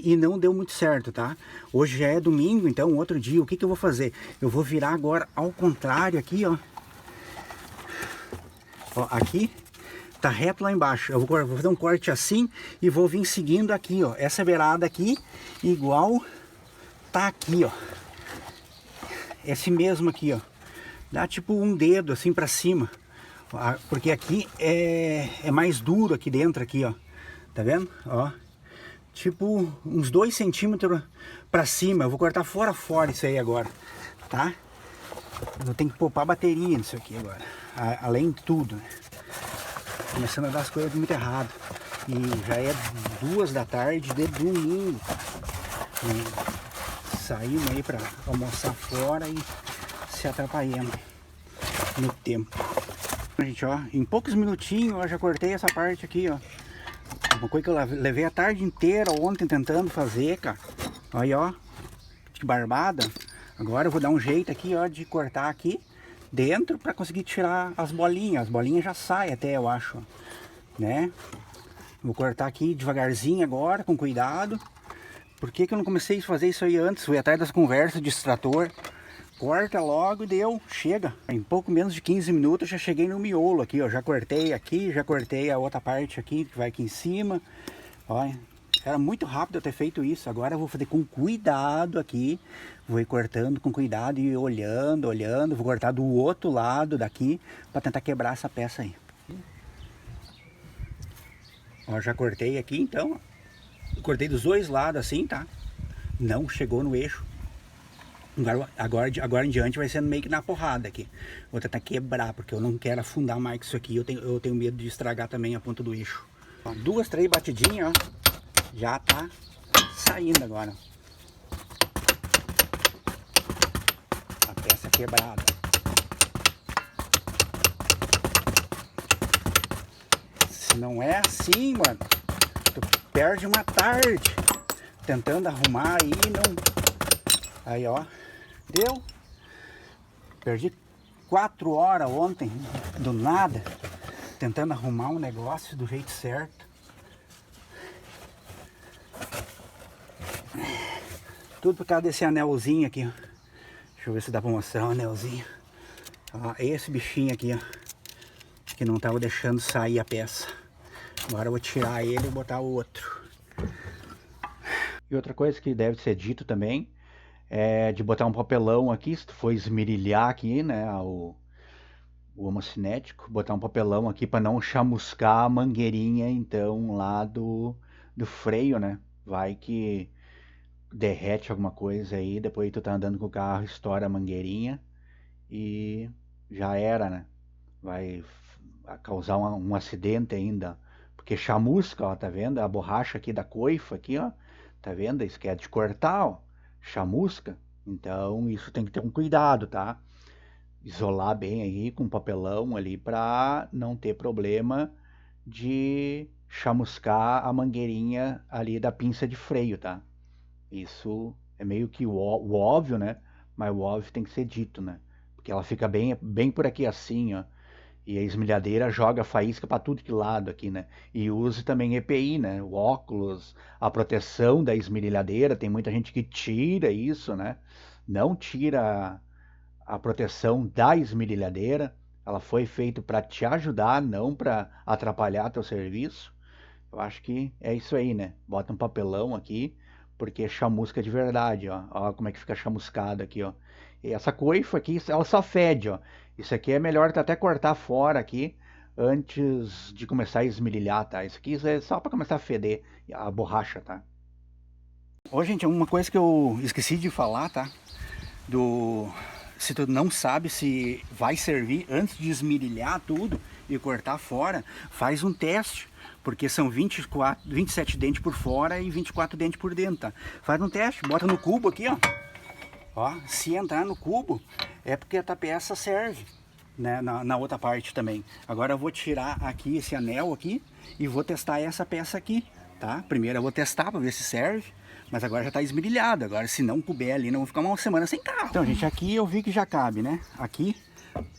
e não deu muito certo, tá? Hoje já é domingo, então outro dia, o que eu vou fazer? Eu vou virar agora ao contrário aqui, ó. Ó, aqui tá reto lá embaixo. Eu vou fazer um corte assim e vou vir seguindo aqui, ó. Essa beirada aqui, igual tá aqui, ó. Esse mesmo aqui, ó. Dá tipo um dedo assim pra cima. Porque aqui é mais duro aqui dentro, aqui, ó. Tá vendo? Ó. Tipo uns 2 centímetros pra cima. Eu vou cortar fora isso aí agora, tá? Eu tenho que poupar a bateria nisso aqui agora. Além de tudo, né? Começando a dar as coisas muito errado. E já é 2 da tarde de domingo. Saímos aí pra almoçar fora e se atrapalhamos no tempo. Gente, ó, em poucos minutinhos eu já cortei essa parte aqui, ó. Uma coisa que eu levei a tarde inteira ontem tentando fazer, cara. Aí, ó, que barbada. Agora eu vou dar um jeito aqui, ó, de cortar aqui dentro para conseguir tirar as bolinhas. As bolinhas já saem até, eu acho, né? Vou cortar aqui devagarzinho agora, com cuidado. Por que que eu não comecei a fazer isso aí antes? Fui atrás das conversas de extrator. Corta logo e deu, chega. Em pouco menos de 15 minutos eu já cheguei no miolo aqui, ó. Já cortei aqui, já cortei a outra parte aqui, que vai aqui em cima. Olha, era muito rápido eu ter feito isso. Agora eu vou fazer com cuidado aqui. Vou ir cortando com cuidado e olhando, olhando. Vou cortar do outro lado daqui para tentar quebrar essa peça aí. Ó, já cortei aqui então. Cortei dos dois lados assim, tá? Não chegou no eixo. Agora em diante vai sendo meio que na porrada aqui. Vou tentar quebrar, porque eu não quero afundar mais com isso aqui. Eu tenho medo de estragar também a ponta do eixo. Ó, 2, 3 batidinhas, ó. Já tá saindo agora. A peça quebrada. Se não é assim, mano, tu perde uma tarde tentando arrumar aí, não... Aí, ó, deu. Perdi 4 horas ontem, do nada, tentando arrumar um negócio do jeito certo. Tudo por causa desse anelzinho aqui, ó. Deixa eu ver se dá pra mostrar o anelzinho. Ó, esse bichinho aqui, ó, que não tava deixando sair a peça. Agora eu vou tirar ele e botar o outro. E outra coisa que deve ser dito também é de botar um papelão aqui, se tu for esmerilhar aqui, né, o homocinético, botar um papelão aqui para não chamuscar a mangueirinha, então, lá do freio, né? Vai que derrete alguma coisa aí, depois tu tá andando com o carro, estoura a mangueirinha e já era, né? Vai causar um acidente ainda, porque chamusca, ó, tá vendo? A borracha aqui da coifa aqui, ó, tá vendo? Isso que é de cortar, ó, chamusca. Então isso tem que ter um cuidado, tá? Isolar bem aí com papelão ali para não ter problema de chamuscar a mangueirinha ali da pinça de freio, tá? Isso é meio que o óbvio, né? Mas o óbvio tem que ser dito, né? Porque ela fica bem por aqui assim, ó. E a esmerilhadeira joga faísca para tudo que lado aqui, né? E use também EPI, né? O óculos, a proteção da esmerilhadeira. Tem muita gente que tira isso, né? Não tira a proteção da esmerilhadeira. Ela foi feita para te ajudar, não para atrapalhar teu serviço. Eu acho que é isso aí, né? Bota um papelão aqui, porque chamusca de verdade, ó. Ó como é que fica chamuscado aqui, ó. E essa coifa aqui, ela só fede, ó. Isso aqui é melhor até cortar fora aqui, antes de começar a esmerilhar, tá? Isso aqui é só para começar a feder a borracha, tá? Ô, gente, uma coisa que eu esqueci de falar, tá? Se tu não sabe se vai servir, antes de esmerilhar tudo e cortar fora, faz um teste. Porque são 27 dentes por fora e 24 dentes por dentro, tá? Faz um teste, bota no cubo aqui, ó. Ó, se entrar no cubo, é porque a peça serve, né? Na outra parte também. Agora eu vou tirar aqui esse anel aqui e vou testar essa peça aqui, tá? Primeiro eu vou testar para ver se serve, mas agora já tá esmerilhado. Agora se não couber ali, não vou ficar uma semana sem carro. Então, gente, aqui eu vi que já cabe, né? Aqui,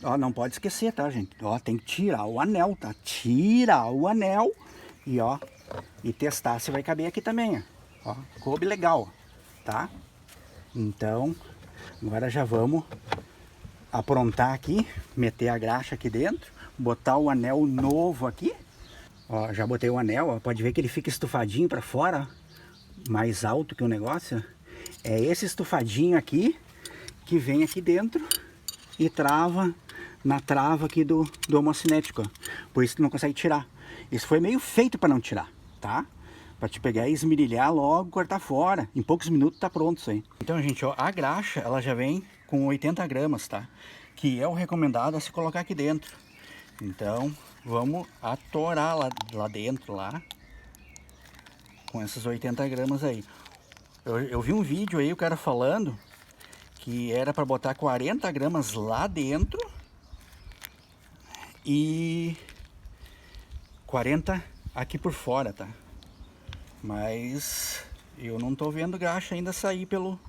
ó, não pode esquecer, tá, gente? Ó, tem que tirar o anel, tá? Tirar o anel. E ó, e testar se vai caber aqui também, ó. Coube legal, tá? Então, agora já vamos aprontar aqui, meter a graxa aqui dentro, botar o anel novo aqui. Ó, já botei o anel, ó, pode ver que ele fica estufadinho para fora, ó, mais alto que o negócio. É esse estufadinho aqui que vem aqui dentro e trava na trava aqui do homocinético, ó. Por isso que não consegue tirar. Isso foi meio feito para não tirar, tá? Para te pegar e esmerilhar logo, cortar fora. Em poucos minutos tá pronto isso aí. Então, gente, ó, a graxa, ela já vem com 80 gramas, tá? Que é o recomendado a se colocar aqui dentro. Então, vamos atorar lá dentro, lá, com essas 80 gramas aí. Eu vi um vídeo aí, o cara falando que era para botar 40 gramas lá dentro e 40 aqui por fora, tá? Mas eu não tô vendo graxa ainda sair pelo...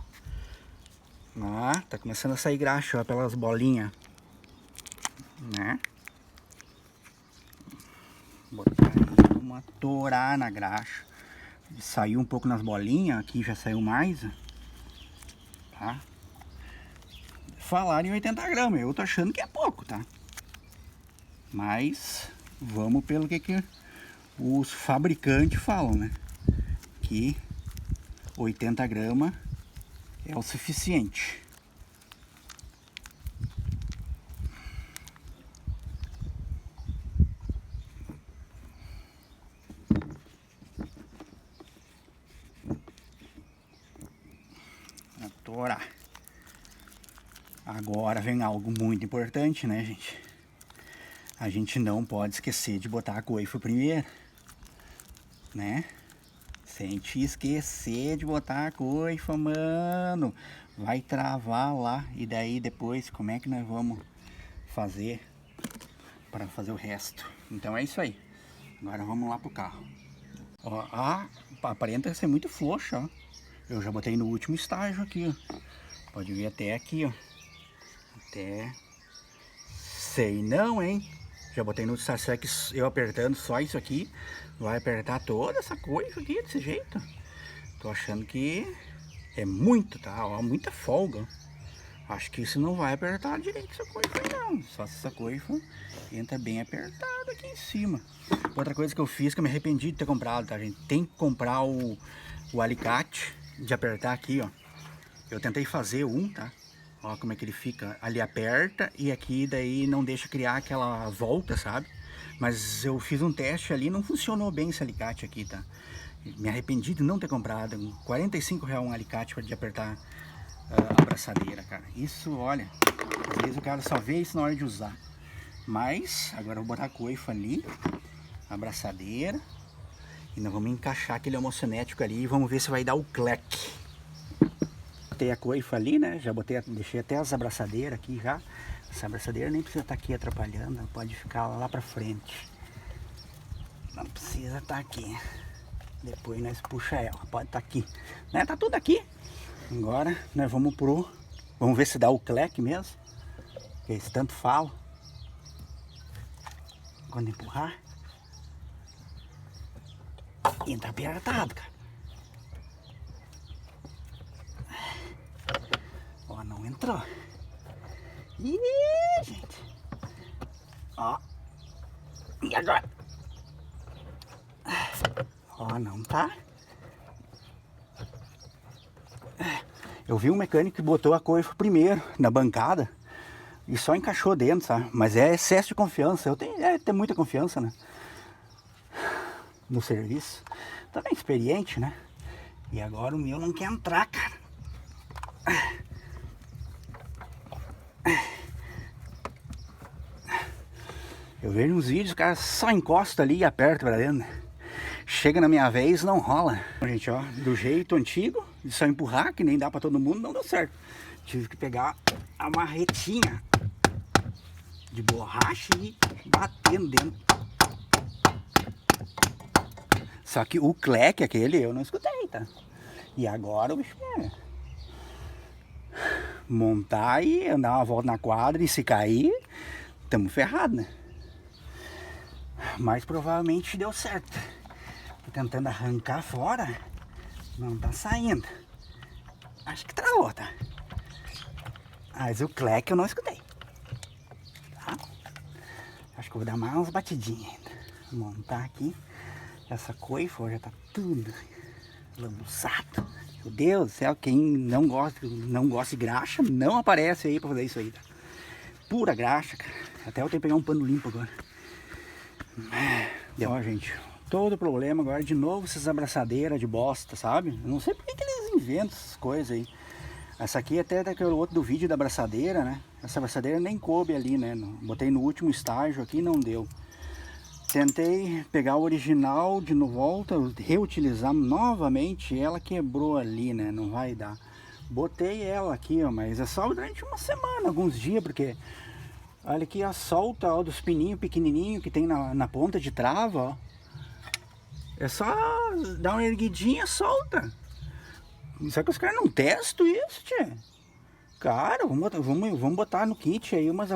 Ah, tá começando a sair graxa, ó, pelas bolinhas, né? Botar aí, vamos atorar na graxa. Saiu um pouco nas bolinhas, aqui já saiu mais, tá? Falaram em 80 gramas, eu tô achando que é pouco, tá? Mas vamos pelo que os fabricantes falam, né? Que 80 gramas é o suficiente. Atorar. Agora vem algo muito importante, né, gente? A gente não pode esquecer de botar a coifa primeiro, né? Se a gente esquecer de botar a coifa, mano, vai travar lá. E daí depois, como é que nós vamos fazer para fazer o resto? Então é isso aí. Agora vamos lá pro carro. Ó, aparenta ser muito frouxa, ó. Eu já botei no último estágio aqui, ó. Pode ver até aqui, ó. Até... Sei não, hein? Já botei no estágio, será que eu apertando só isso aqui vai apertar toda essa coisa aqui desse jeito? Tô achando que é muito, tá? Ó, muita folga. Acho que isso não vai apertar direito essa coisa aí, não. Só se essa coisa entra bem apertada aqui em cima. Outra coisa que eu fiz que eu me arrependi de ter comprado, tá, gente? Tem que comprar o alicate de apertar aqui, ó. Eu tentei fazer um, tá? Ó como é que ele fica. Ali aperta e aqui daí não deixa criar aquela volta, sabe? Mas eu fiz um teste ali, não funcionou bem esse alicate aqui, tá? Me arrependi de não ter comprado. R$45 um alicate para de apertar a abraçadeira, cara. Isso, olha, às vezes o cara só vê isso na hora de usar. Mas, agora eu vou botar a coifa ali, a abraçadeira. E nós vamos encaixar aquele homocenético ali e vamos ver se vai dar o cleque. Botei a coifa ali, né? Já botei, deixei até as abraçadeiras aqui já. Essa abraçadeira nem precisa estar aqui atrapalhando, ela pode ficar lá pra frente. Não precisa estar aqui. Depois nós puxa ela, pode estar aqui. Né? Tá tudo aqui. Agora nós vamos vamos ver se dá o cleque mesmo. Que eles tanto falam. Quando empurrar. E tá apertado, cara. Ó, não entrou. Ih, gente. Ó. E agora? Ó, não tá. Eu vi um mecânico que botou a coifa primeiro na bancada e só encaixou dentro, sabe? Mas é excesso de confiança. Eu tenho ter muita confiança, né? No serviço. Também experiente, né? E agora o meu não quer entrar, cara. Eu vejo uns vídeos, o cara só encosta ali e aperta pra dentro. Chega na minha vez, não rola. Gente, ó, do jeito antigo, de só empurrar, que nem dá pra todo mundo, não deu certo. Tive que pegar a marretinha de borracha e batendo dentro. Só que o cleque aquele eu não escutei, tá? E agora o bicho pega. Montar e andar uma volta na quadra e se cair, tamo ferrado, né? Mas provavelmente deu certo. Tô tentando arrancar fora, não tá saindo. Acho que travou, tá? Mas o cleque eu não escutei. Tá? Acho que eu vou dar mais umas batidinhas ainda. Montar aqui. Essa coifa já tá tudo lambuçado. Meu Deus do céu, quem não gosta de graxa, não aparece aí pra fazer isso aí, tá? Pura graxa, cara. Até eu tenho que pegar um pano limpo agora. Ó, gente, todo problema agora de novo essas abraçadeiras de bosta, sabe? Eu não sei por que eles inventam essas coisas aí. Essa aqui é até daquele outro do vídeo da abraçadeira, né? Essa abraçadeira nem coube ali, né? Botei no último estágio aqui e não deu. Tentei pegar o original de volta, reutilizar novamente, ela quebrou ali, né? Não vai dar. Botei ela aqui, ó, mas é só durante uma semana, alguns dias, porque olha aqui, ó, solta, ó, dos pininhos pequenininhos que tem na ponta de trava, ó. É só dar uma erguidinha, solta. Só que os caras não testam isso, tia. Cara, vamos botar no kit aí uma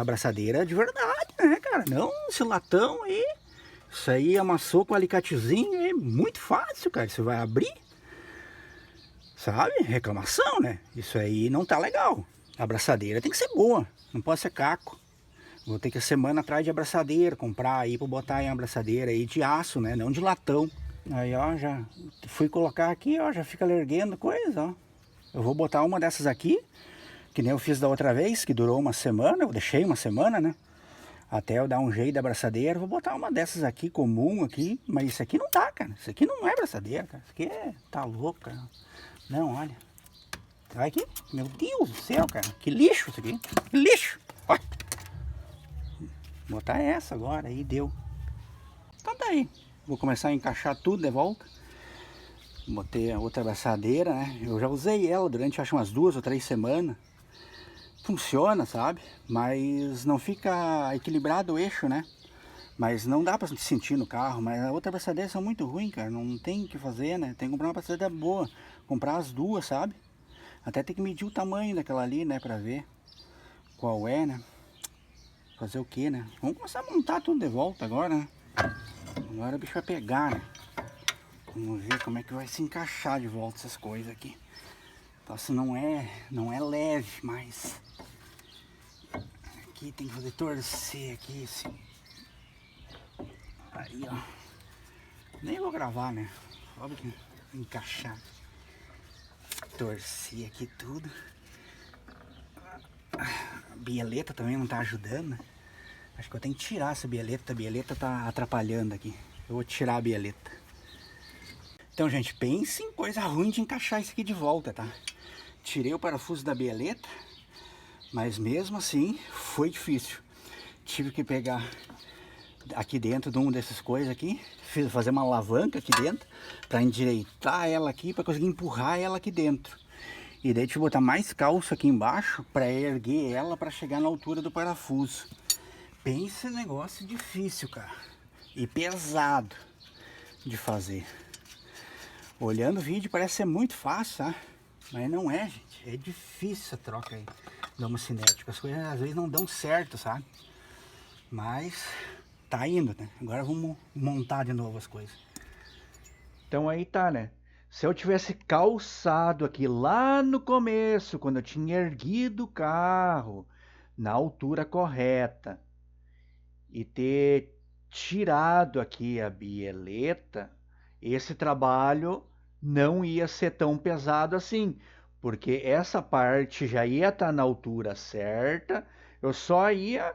abraçadeira de verdade, né, cara? Não esse latão aí. Isso aí amassou com um alicatezinho, é muito fácil, cara. Você vai abrir, sabe? Reclamação, né? Isso aí não tá legal. A abraçadeira tem que ser boa, não pode ser caco. Vou ter que ir semana atrás de abraçadeira, comprar aí pra botar em abraçadeira aí de aço, né? Não de latão. Aí, ó, já fui colocar aqui, ó, já fica erguendo coisa, ó. Eu vou botar uma dessas aqui, que nem eu fiz da outra vez, que durou uma semana, eu deixei uma semana, né? Até eu dar um jeito da abraçadeira, vou botar uma dessas aqui, comum aqui, mas isso aqui não tá, cara. Isso aqui não é abraçadeira, cara. Isso aqui tá louco, cara. Não, olha. Olha aqui, meu Deus do céu, cara. Que lixo isso aqui, que lixo. Ó. Vou botar essa agora, aí deu. Então tá aí. Vou começar a encaixar tudo de volta. Botei a outra abraçadeira, né? Eu já usei ela durante acho umas 2 ou 3 semanas. Funciona, sabe? Mas não fica equilibrado o eixo, né? Mas não dá pra sentir no carro. Mas a outra abraçadeira são muito ruins, cara. Não tem o que fazer, né? Tem que comprar uma abraçadeira boa. Comprar as duas, sabe? Até tem que medir o tamanho daquela ali, né? Pra ver qual é, né? Fazer o que, né? Vamos começar a montar tudo de volta agora, né? Agora o bicho vai pegar, né? Vamos ver como é que vai se encaixar de volta essas coisas aqui. Então, se não é leve, mas aqui tem que fazer torcer aqui, assim. Aí, ó. Nem vou gravar, né? Só que encaixar. Torcer aqui tudo. A bieleta também não tá ajudando, né? Acho que eu tenho que tirar essa bieleta. A bieleta tá atrapalhando aqui. Eu vou tirar a bieleta. Então, gente, pense em coisa ruim de encaixar isso aqui de volta, tá? Tirei o parafuso da bieleta, mas mesmo assim foi difícil. Tive que pegar aqui dentro de uma dessas coisas aqui, fazer uma alavanca aqui dentro, para endireitar ela aqui, para conseguir empurrar ela aqui dentro. E daí tive que botar mais calço aqui embaixo, para erguer ela, para chegar na altura do parafuso. Pensa negócio difícil, cara. E pesado de fazer. Olhando o vídeo parece ser muito fácil, tá? Mas não é, gente. É difícil essa troca aí do homocinético. As coisas às vezes não dão certo, sabe? Mas tá indo, né? Agora vamos montar de novo as coisas. Então aí tá, né? Se eu tivesse calçado aqui lá no começo, quando eu tinha erguido o carro na altura correta e ter tirado aqui a bieleta, esse trabalho não ia ser tão pesado assim, porque essa parte já ia estar na altura certa, eu só ia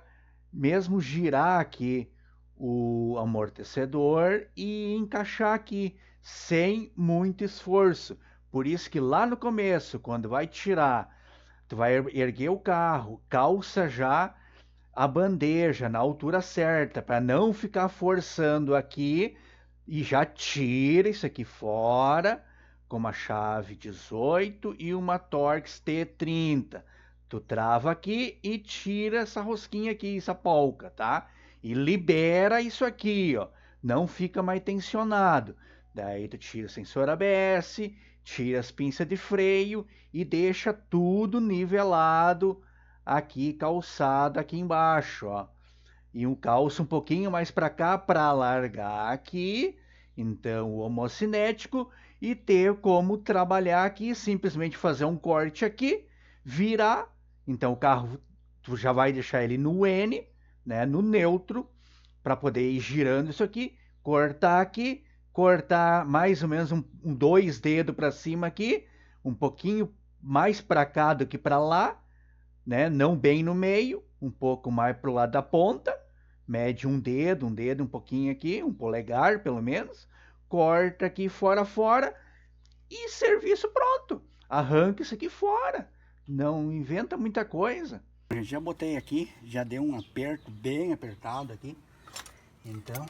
mesmo girar aqui o amortecedor e encaixar aqui sem muito esforço. Por isso que lá no começo, quando vai tirar, tu vai erguer o carro, calça já a bandeja na altura certa, para não ficar forçando aqui e já tira isso aqui fora com uma chave 18 e uma Torx T30. Tu trava aqui e tira essa rosquinha aqui, essa polca, tá? E libera isso aqui, ó. Não fica mais tensionado. Daí tu tira o sensor ABS, tira as pinças de freio e deixa tudo nivelado aqui, calçado aqui embaixo, ó. E um calço um pouquinho mais para cá para largar aqui, então o homocinético, e ter como trabalhar aqui, simplesmente fazer um corte aqui, virar, então o carro tu já vai deixar ele no N, né, no neutro, para poder ir girando isso aqui, cortar aqui, cortar mais ou menos dois dedos para cima aqui, um pouquinho mais para cá do que para lá, né? Não bem no meio, um pouco mais para o lado da ponta, mede um dedo um pouquinho aqui, um polegar pelo menos, corta aqui fora e serviço pronto. arranca isso aqui fora. Não inventa muita coisa. Eu já botei aqui, já deu um aperto bem apertado aqui. Então,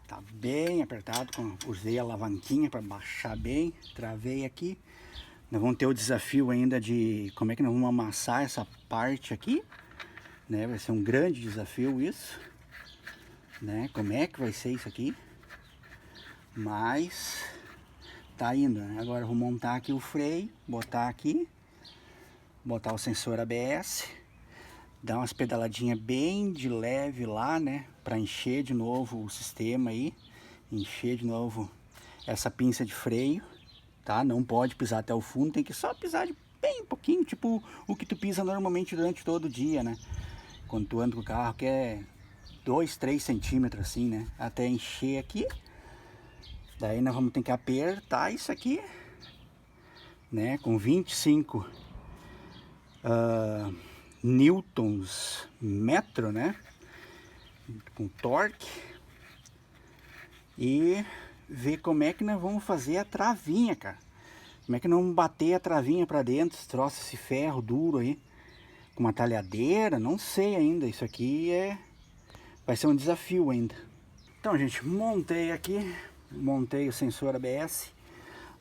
tá bem apertado. Usei a alavanquinha para baixar bem, travei aqui. Nós vamos ter o desafio ainda de como é que nós vamos amassar essa parte aqui, né? Vai ser um grande desafio isso, né? Como é que vai ser isso aqui? Mas tá indo, né? Agora eu vou montar aqui o freio, botar aqui, botar o sensor ABS, dar umas pedaladinhas bem de leve lá, né? Para encher de novo o sistema aí, encher de novo essa pinça de freio, tá? Não pode pisar até o fundo, tem que só pisar de bem pouquinho, tipo o que tu pisa normalmente durante todo o dia, né? Quando tu anda com o carro, que é 2, 3 centímetros assim, né? Até encher aqui. Daí nós vamos ter que apertar isso aqui, né? Com 25 newtons metro, né? Com torque. E ver como é que nós vamos fazer a travinha, cara. Como é que nós vamos bater a travinha para dentro, esse ferro duro aí. Com uma talhadeira, não sei ainda. Isso aqui vai ser um desafio ainda. Então, gente, montei aqui. Montei o sensor ABS.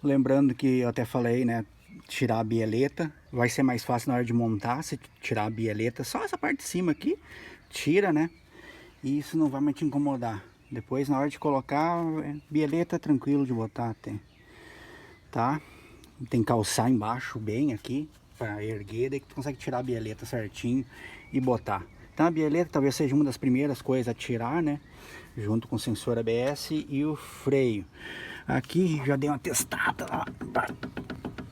Lembrando que eu até falei, né? Tirar a bieleta. Vai ser mais fácil na hora de montar, se tirar a bieleta. Só essa parte de cima aqui, tira, né? E isso não vai mais te incomodar. Depois, na hora de colocar, bieleta é tranquilo de botar até. Tá? Tem que calçar embaixo bem aqui, para erguer. Daí que tu consegue tirar a bieleta certinho e botar. Então a bieleta talvez seja uma das primeiras coisas a tirar, né? Junto com o sensor ABS e o freio. Aqui já dei uma testada,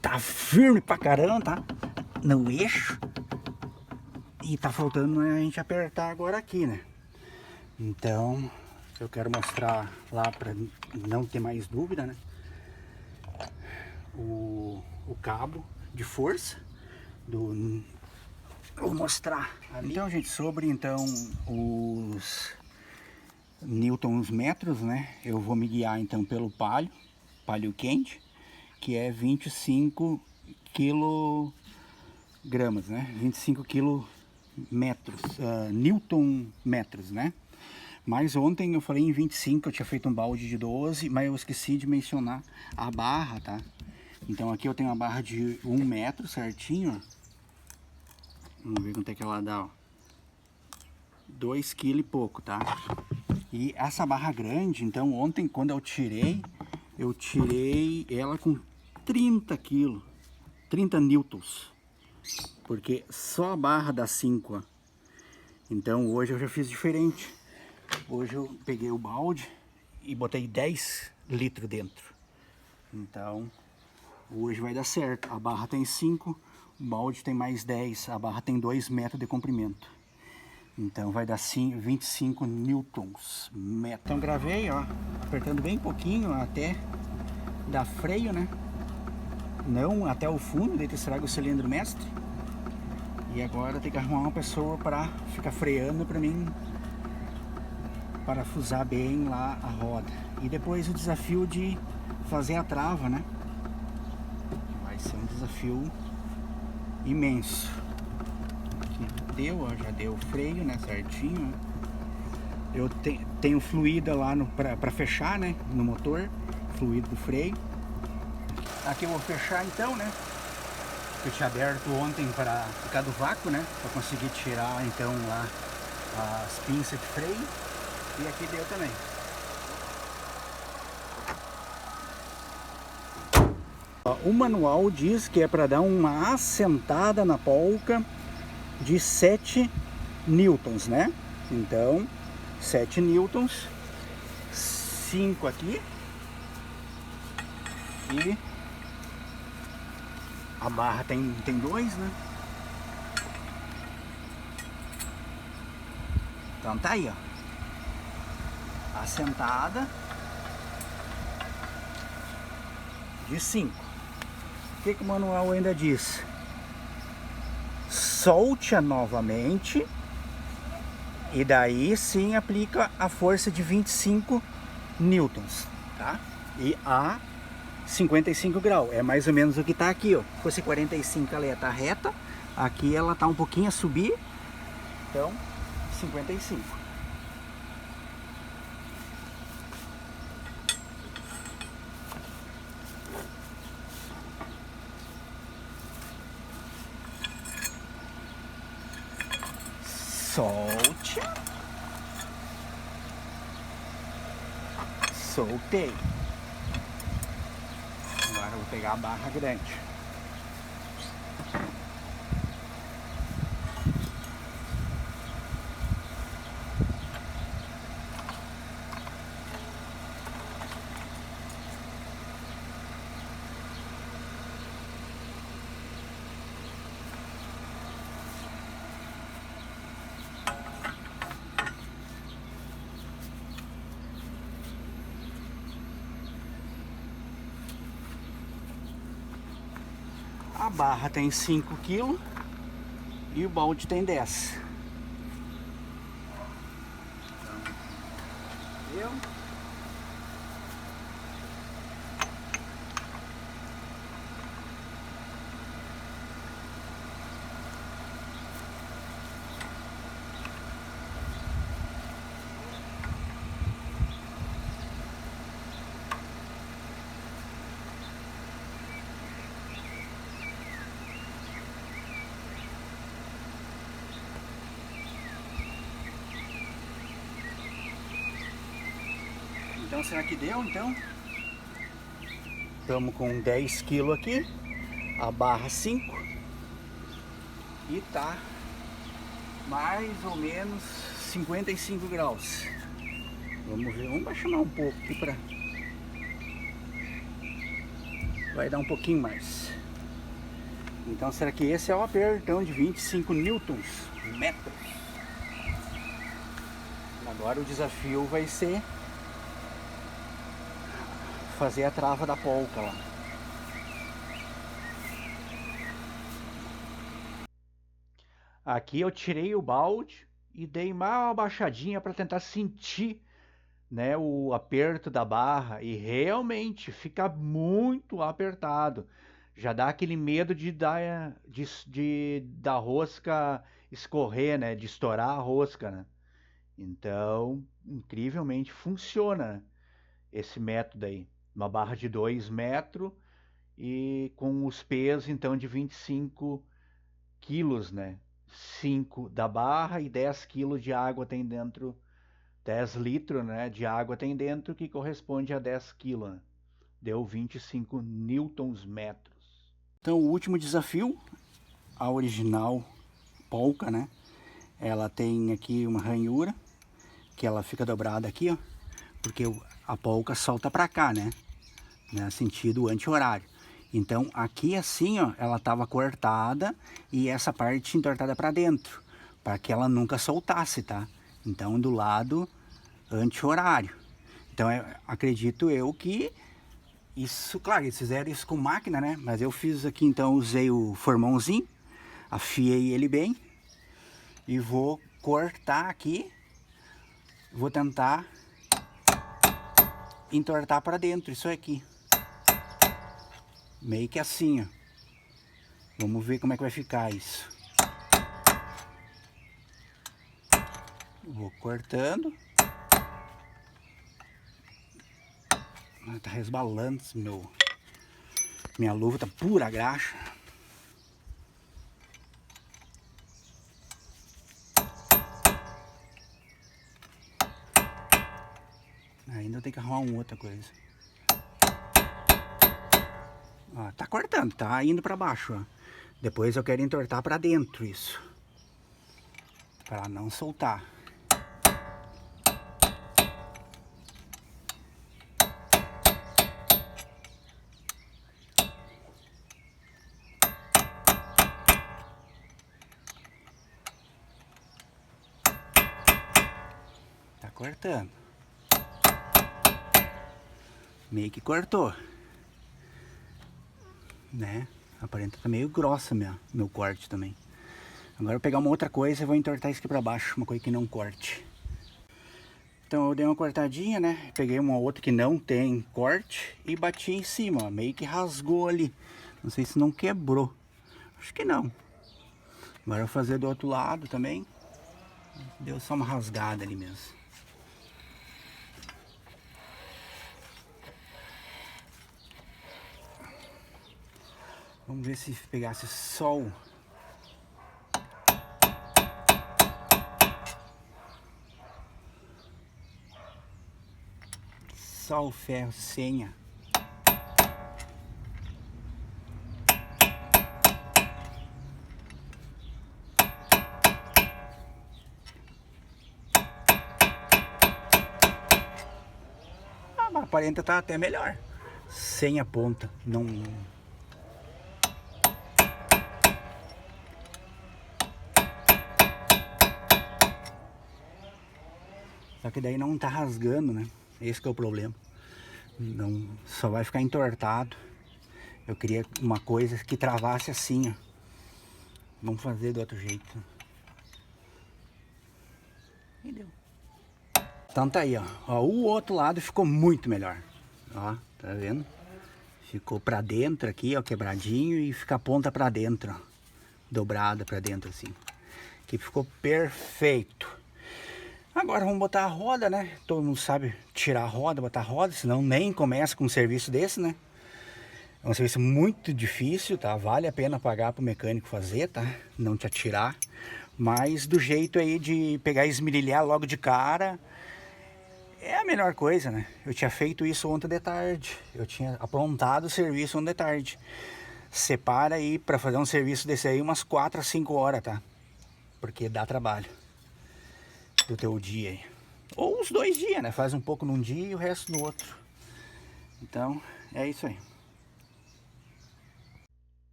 tá firme pra caramba, tá? No eixo. E tá faltando a gente apertar agora aqui, né? Então, eu quero mostrar lá pra não ter mais dúvida, né? O cabo de força do... Vou mostrar ali. Então, gente, sobre então os newtons metros, né? Eu vou me guiar então pelo palio quente, que é 25 quilogramas, né? 25 quilometros, newton metros, né? Mas ontem eu falei em 25, eu tinha feito um balde de 12, mas eu esqueci de mencionar a barra, tá? Então aqui eu tenho uma barra de 1 metro certinho, ó. Vamos ver quanto é que ela dá, ó. 2 kg e pouco, tá? E essa barra grande, então ontem quando eu tirei ela com 30 kg, 30 newtons. Porque só a barra dá 5, ó. Então hoje eu já fiz diferente. Hoje eu peguei o balde e botei 10 litros dentro. Então hoje vai dar certo. A barra tem 5, o balde tem mais 10, a barra tem 2 metros de comprimento. Então vai dar 25 newtons metro. Então gravei, ó, apertando bem pouquinho até dar freio, né? Não até o fundo, daí tu estraga o cilindro mestre. E agora tem que arrumar uma pessoa para ficar freando para mim parafusar bem lá a roda. E depois o desafio de fazer a trava, né? Vai ser um desafio imenso. Aqui deu, ó, já deu o freio, né? Certinho. Eu tenho fluido lá para fechar, né? No motor, fluido do freio. Aqui eu vou fechar então, né? Eu tinha aberto ontem para ficar do vácuo, né? Para conseguir tirar então lá as pinças de freio. E aqui deu também. O manual diz que é para dar uma assentada na polca de 7 newtons, né? Então, 7 newtons, 5 aqui. E a barra tem 2, né? Então tá aí, ó. Assentada de 5. O que o manual ainda diz? Solte-a novamente e daí sim aplica a força de 25 newtons, tá? E 55 graus. É mais ou menos o que tá aqui, ó. Se fosse 45, ela ia estar reta. Aqui ela tá um pouquinho a subir. Então, 55. Solte. Soltei. Agora eu vou pegar a barra grande. A barra tem 5 kg e o balde tem 10. Viu? Então será que deu então? Estamos com 10 kg aqui, a barra 5 e tá mais ou menos 55 graus. Vamos ver, vamos baixar um pouco aqui para vai dar um pouquinho mais. Então será que esse é o apertão de 25 newtons metros? Agora o desafio vai ser fazer a trava da polca lá. Aqui eu tirei o balde e dei uma baixadinha para tentar sentir, né, o aperto da barra, e realmente fica muito apertado. Já dá aquele medo de dar da rosca escorrer, né, de estourar a rosca, né? Então, incrivelmente funciona esse método aí. Uma barra de 2 metros e com os pesos então de 25 quilos, né? 5 da barra e 10 quilos de água tem dentro, 10 litros, né, de água tem dentro, que corresponde a 10 quilos, né? Deu 25 newtons metros. Então o último desafio, a original polca, né? Ela tem aqui uma ranhura, que ela fica dobrada aqui, ó. Porque a polca solta pra cá, né? Sentido anti-horário. Então aqui assim, ó, ela tava cortada e essa parte entortada para dentro, para que ela nunca soltasse, tá? Então do lado anti-horário. Então acredito eu que isso, claro, eles fizeram isso com máquina, né? Mas eu fiz aqui, então usei o formãozinho, afiei ele bem e vou cortar aqui, vou tentar entortar para dentro isso aqui. Meio que assim, ó. Vamos ver como é que vai ficar isso. Vou cortando. Tá resbalando minha luva tá pura graxa. Ainda tem que arrumar uma outra coisa. Ó, tá cortando, tá indo para baixo, ó. Depois eu quero entortar para dentro isso, para não soltar. Tá cortando. Meio que cortou, né? Aparenta tá meio grossa meu corte também. Agora eu vou pegar uma outra coisa e vou entortar isso aqui pra baixo, uma coisa que não corte. Então eu dei uma cortadinha, né? Peguei uma outra que não tem corte e bati em cima, ó. Meio que rasgou ali. Não sei se não quebrou. Acho que não. Agora eu vou fazer do outro lado também. Deu só uma rasgada ali mesmo. Vamos ver se pegasse sol. Só o ferro, senha. Ah, aparenta tá até melhor. Sem a ponta. Não. Só que daí não tá rasgando, né? Esse que é o problema. Não, só vai ficar entortado. Eu queria uma coisa que travasse assim, ó. Vamos fazer do outro jeito. E deu. Então tá aí, ó. O outro lado ficou muito melhor. Ó, tá vendo? Ficou pra dentro aqui, ó, quebradinho, e fica a ponta pra dentro, ó. Dobrada pra dentro assim. Aqui ficou perfeito. Agora vamos botar a roda, né? Todo mundo sabe tirar a roda, botar a roda, senão nem começa com um serviço desse, né? É um serviço muito difícil, tá? Vale a pena pagar pro mecânico fazer, tá? Não te atirar. Mas do jeito aí de pegar e esmerilhar logo de cara, é a melhor coisa, né? Eu tinha feito isso ontem de tarde. Eu tinha aprontado o serviço ontem de tarde. Separa aí pra fazer um serviço desse aí umas 4 a 5 horas, tá? Porque dá trabalho do teu dia aí. Ou os 2 dias, né? Faz um pouco num dia e o resto no outro. Então, é isso aí.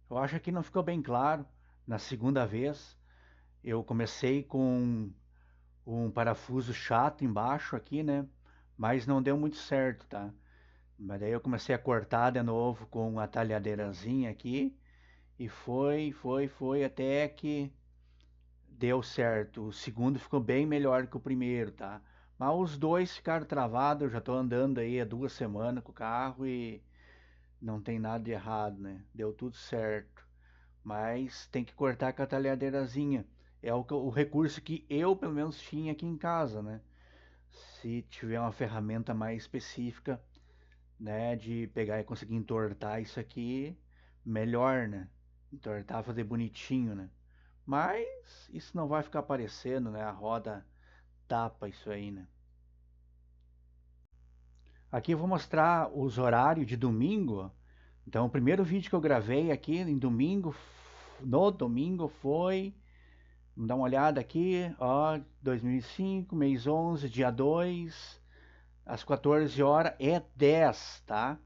Eu acho que não ficou bem claro. Na segunda vez, eu comecei com um parafuso chato embaixo aqui, né? Mas não deu muito certo, tá? Mas daí eu comecei a cortar de novo com a talhadeirazinha aqui. E foi até que deu certo. O segundo ficou bem melhor que o primeiro, tá? Mas os dois ficaram travados. Eu já tô andando aí há 2 semanas com o carro e não tem nada de errado, né? Deu tudo certo. Mas tem que cortar com a talhadeirazinha. É o recurso que eu, pelo menos, tinha aqui em casa, né? Se tiver uma ferramenta mais específica, né, de pegar e conseguir entortar isso aqui, melhor, né? Entortar, fazer bonitinho, né? Mas isso não vai ficar aparecendo, né? A roda tapa isso aí, né? Aqui eu vou mostrar os horários de domingo. Então, o primeiro vídeo que eu gravei aqui em domingo, no domingo foi, vamos dar uma olhada aqui, ó, 2005, mês 11, dia 2, às 14 horas é 10, tá?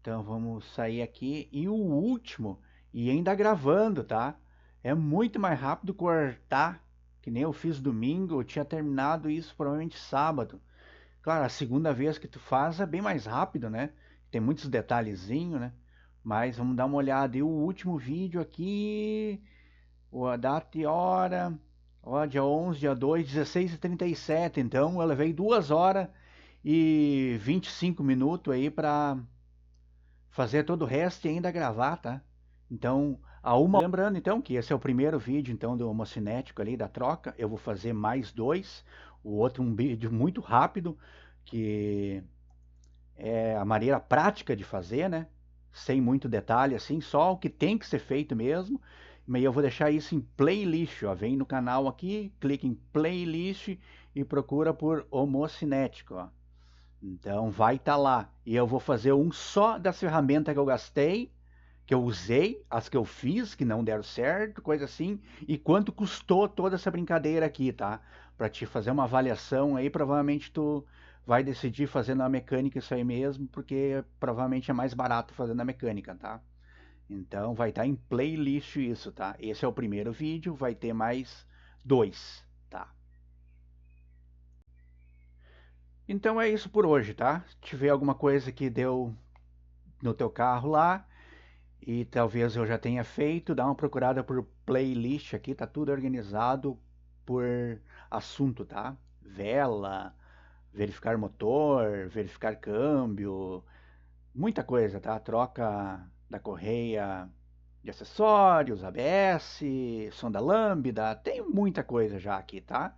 Então vamos sair aqui. E o último, e ainda gravando, tá? É muito mais rápido cortar, que nem eu fiz domingo, eu tinha terminado isso provavelmente sábado. Claro, a segunda vez que tu faz é bem mais rápido, né? Tem muitos detalhezinhos, né? Mas vamos dar uma olhada. E o último vídeo aqui, a data e hora, ó, dia 11, dia 2, 16h37. Então eu levei 2 horas e 25 minutos aí para fazer todo o resto e ainda gravar, tá? Então, lembrando então que esse é o primeiro vídeo então do homocinético ali da troca. Eu vou fazer mais 2. O outro um vídeo muito rápido que é a maneira prática de fazer, né? Sem muito detalhe assim, só o que tem que ser feito mesmo. Mas eu vou deixar isso em playlist, ó. Vem no canal aqui, clica em playlist e procura por homocinético, ó. Então vai estar lá. E eu vou fazer um só das ferramentas que eu gastei, que eu usei, as que eu fiz, que não deram certo, coisa assim, e quanto custou toda essa brincadeira aqui, tá? Para te fazer uma avaliação aí, provavelmente tu vai decidir fazer na mecânica isso aí mesmo, porque provavelmente é mais barato fazer na mecânica, tá? Então vai estar em playlist isso, tá? Esse é o primeiro vídeo, vai ter mais 2, tá? Então é isso por hoje, tá? Se tiver alguma coisa que deu no teu carro lá e talvez eu já tenha feito, dá uma procurada por playlist aqui, tá tudo organizado por assunto, tá? Vela, verificar motor, verificar câmbio, muita coisa, tá? Troca da correia de acessórios, ABS, sonda lambda, tem muita coisa já aqui, tá?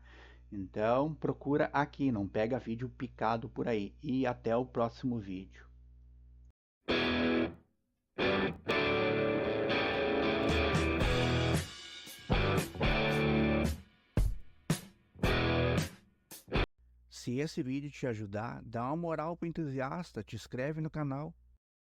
Então procura aqui, não pega vídeo picado por aí. E até o próximo vídeo. Se esse vídeo te ajudar, dá uma moral pro entusiasta, te inscreve no canal.